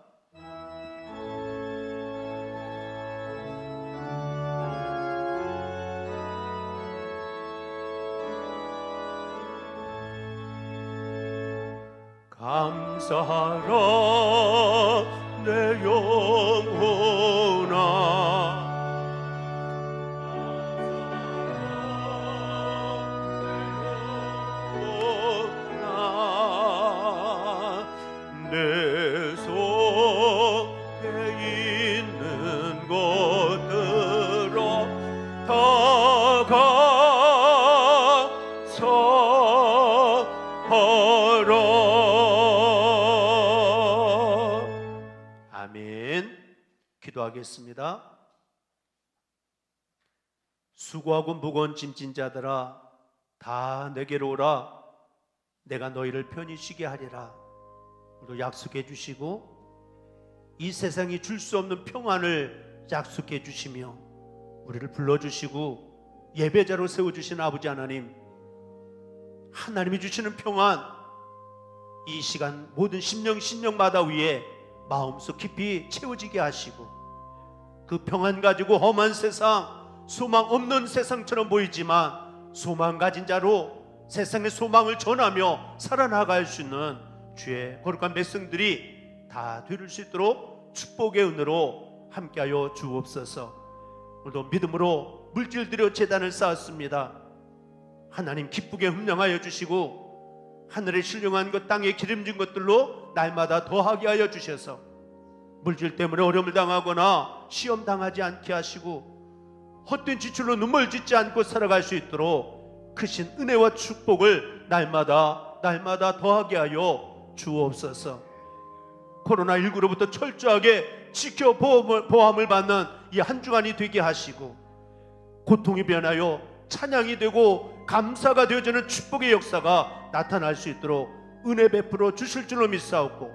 감사하라 내 영혼아 내 속에 있는 것들아 다 감사하라. 아멘. 기도하겠습니다. 수고하고 무거운 짐진 자들아 다 내게로 오라. 내가 너희를 편히 쉬게 하리라. 또 약속해 주시고 이 세상이 줄 수 없는 평안을 약속해 주시며 우리를 불러주시고 예배자로 세워주신 아버지 하나님, 하나님이 주시는 평안 이 시간 모든 심령마다 위에 마음속 깊이 채워지게 하시고 그 평안 가지고 험한 세상, 소망 없는 세상처럼 보이지만 소망 가진 자로 세상의 소망을 전하며 살아나갈 수 있는 주의 거룩한 백성들이 다 되릴 수 있도록 축복의 은혜로 함께하여 주옵소서. 오늘도 믿음으로 물질들여 제단을 쌓았습니다. 하나님 기쁘게 흠령하여 주시고 하늘에 신령한 것 땅에 기름진 것들로 날마다 더하게 하여 주셔서 물질 때문에 어려움을 당하거나 시험 당하지 않게 하시고 헛된 지출로 눈물 짓지 않고 살아갈 수 있도록 크신 은혜와 축복을 날마다 더하게 하여 주옵소서. 코로나19로부터 철저하게 지켜 보호함을 받는 이 한 주간이 되게 하시고 고통이 변하여 찬양이 되고 감사가 되어지는 축복의 역사가 나타날 수 있도록 은혜 베풀어 주실 줄로 믿사옵고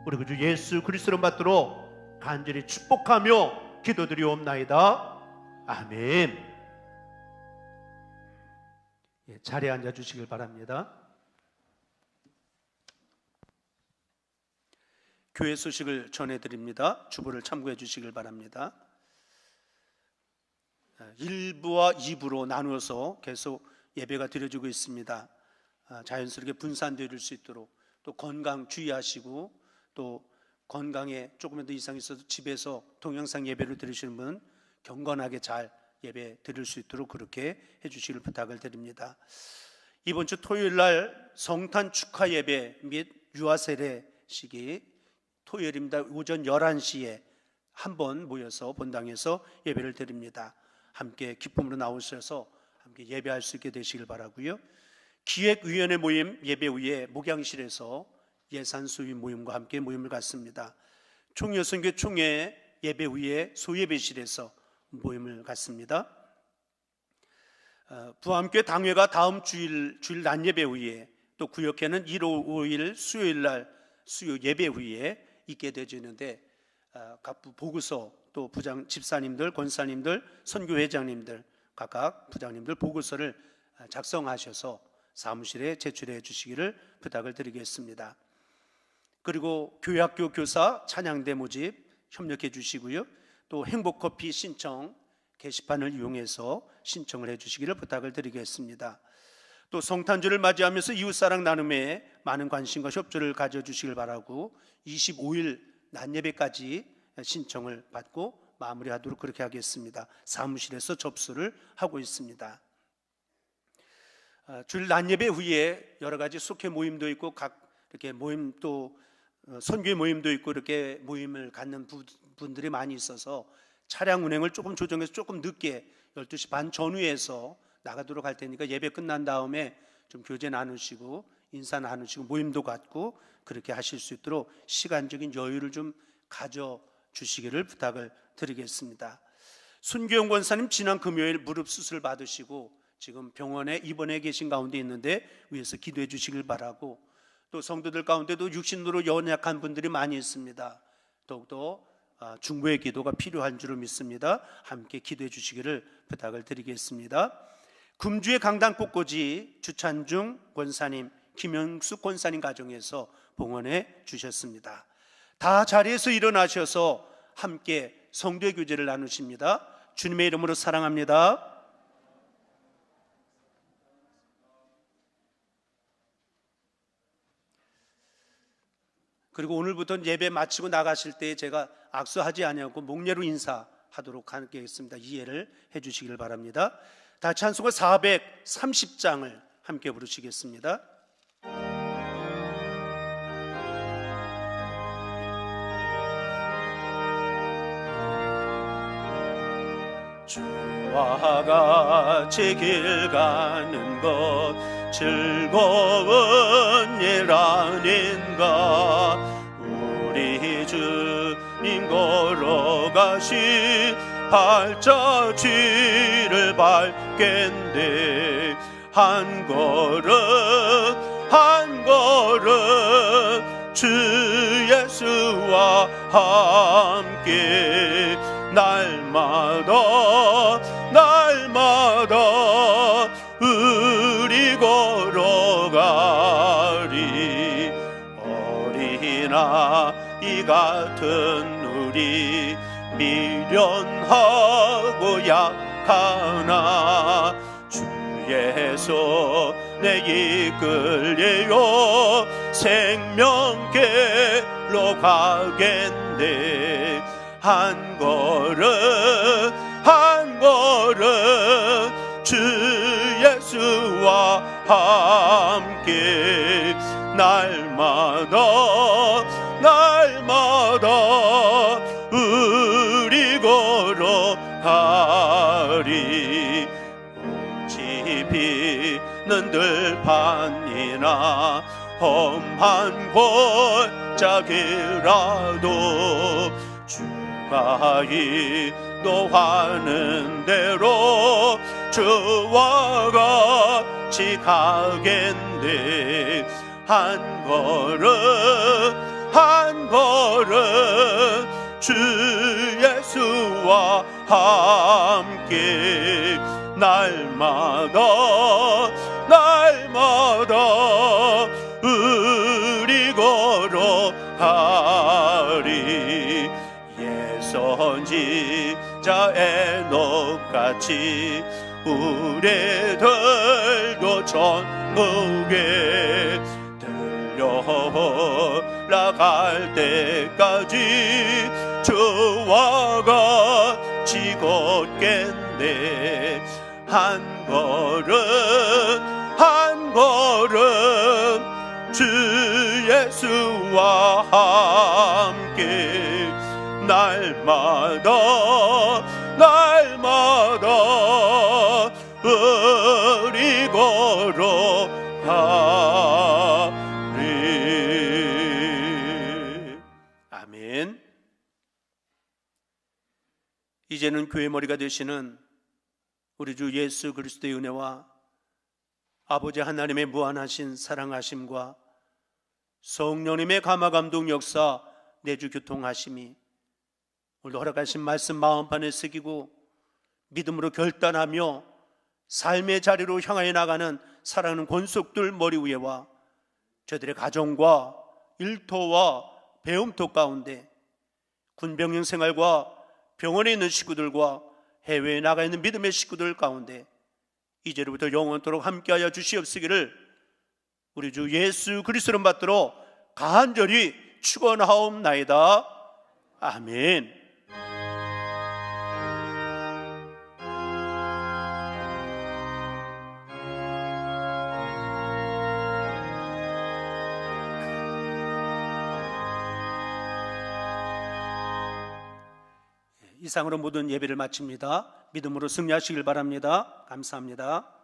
우리 그 주 예수 그리스도로 받도록 간절히 축복하며 기도드리옵나이다. 아멘. 자리에 앉아 주시길 바랍니다. 교회 소식을 전해드립니다. 주보를 참고해 주시길 바랍니다. 1부와 2부로 나누어서 계속 예배가 드려지고 있습니다. 자연스럽게 분산될 수 있도록 또 건강 주의하시고 또 건강에 조금만 더 이상 있어도 집에서 동영상 예배를 드리시는 분 경건하게 잘 예배 드릴 수 있도록 그렇게 해주시길 부탁을 드립니다. 이번 주 토요일 날 성탄 축하 예배 및 유아 세례식이 토요일입니다. 오전 11시에 한번 모여서 본당에서 예배를 드립니다. 함께 기쁨으로 나오셔서 함께 예배할 수 있게 되시길 바라고요. 기획위원회 모임 예배 후에 목양실에서 예산 수위 모임과 함께 모임을 갖습니다. 총여선교 총회 예배 후에 소예배실에서 모임을 갖습니다. 부암교회 당회가 다음 주일 낮예배 후에, 또 구역회는 1, 5일 수요일 날 수요 예배 후에 있게 되어지는데, 각 보고서, 또 부장 집사님들, 권사님들, 선교회장님들, 각각 부장님들 보고서를 작성하셔서 사무실에 제출해 주시기를 부탁을 드리겠습니다. 그리고 교회학교 교사 찬양대 모집 협력해 주시고요. 또 행복커피 신청 게시판을 이용해서 신청을 해 주시기를 부탁을 드리겠습니다. 또 성탄절을 맞이하면서 이웃사랑 나눔에 많은 관심과 협조를 가져주시길 바라고 25일 낮예배까지 신청을 받고 마무리하도록 그렇게 하겠습니다. 사무실에서 접수를 하고 있습니다. 주일 낮예배 후에 여러 가지 속회 모임도 있고 각 이렇게 모임, 또 선교회 모임도 있고 이렇게 모임을 갖는 분들이 많이 있어서 차량 운행을 조금 조정해서 조금 늦게 12시 반 전후에서 나가도록 할 테니까 예배 끝난 다음에 좀 교제 나누시고 인사 나누시고 모임도 갖고 그렇게 하실 수 있도록 시간적인 여유를 좀 가져주시기를 부탁을 드리겠습니다. 순교영 권사님 지난 금요일 무릎 수술 받으시고 지금 병원에 입원해 계신 가운데 있는데 위에서 기도해 주시길 바라고, 또 성도들 가운데도 육신으로 연약한 분들이 많이 있습니다. 더욱더 중보의 기도가 필요한 줄을 믿습니다. 함께 기도해 주시기를 부탁을 드리겠습니다. 금주의 강단 꽃꽂이 주찬중 권사님, 김영숙 권사님 가정에서 봉헌해 주셨습니다. 다 자리에서 일어나셔서 함께 성도의 교제를 나누십니다. 주님의 이름으로 사랑합니다. 그리고 오늘부터는 예배 마치고 나가실 때 제가 악수하지 아니하고 목례로 인사하도록 하겠습니다. 이해를 해 주시길 바랍니다. 다 찬송가 430장을 함께 부르시겠습니다. 주와 같이 길 가는 것 즐거운 일 아닌가. 우리 주님 걸어가신 발자취를 밟겠네. 한 걸음 한 걸음 주 예수와 함께 날마다 우리 걸어가리. 어린아이 같은 우리 미련하고 약하나 주의 손에 이끌려 생명길로 가겠네. 한 걸음 한 걸음 주 예수와 함께 날마다 우리 걸어가리. 꽃이 피는 들판이나 험한 골짜기라도 주가 인도하는 대로 주와 같이 가겠네. 한 걸음 한 걸음 주 예수와 함께 날마다 우리 걸어가리. 예선지자 에녹같이 우리들도 천국에 들려 올라갈 때까지 주와 같이 걷겠네. 한 걸음 한 걸음 주 예수와 함께 날마다 우리 걸어가리. 아멘. 이제는 교회 머리가 되시는 우리 주 예수 그리스도의 은혜와 아버지 하나님의 무한하신 사랑하심과 성령님의 감화감동 역사 내주 교통하심이 오늘도 허락하신 말씀 마음판에 새기고 믿음으로 결단하며 삶의 자리로 향하여 나가는 사랑하는 권속들 머리 위에와 저들의 가정과 일터와 배움터 가운데 군병영 생활과 병원에 있는 식구들과 해외에 나가 있는 믿음의 식구들 가운데 이제로부터 영원토록 함께하여 주시옵시기를 우리 주 예수 그리스도를 받들어 간절히 축원하옵나이다. 아멘. 이상으로 모든 예배를 마칩니다. 믿음으로 승리하시길 바랍니다. 감사합니다.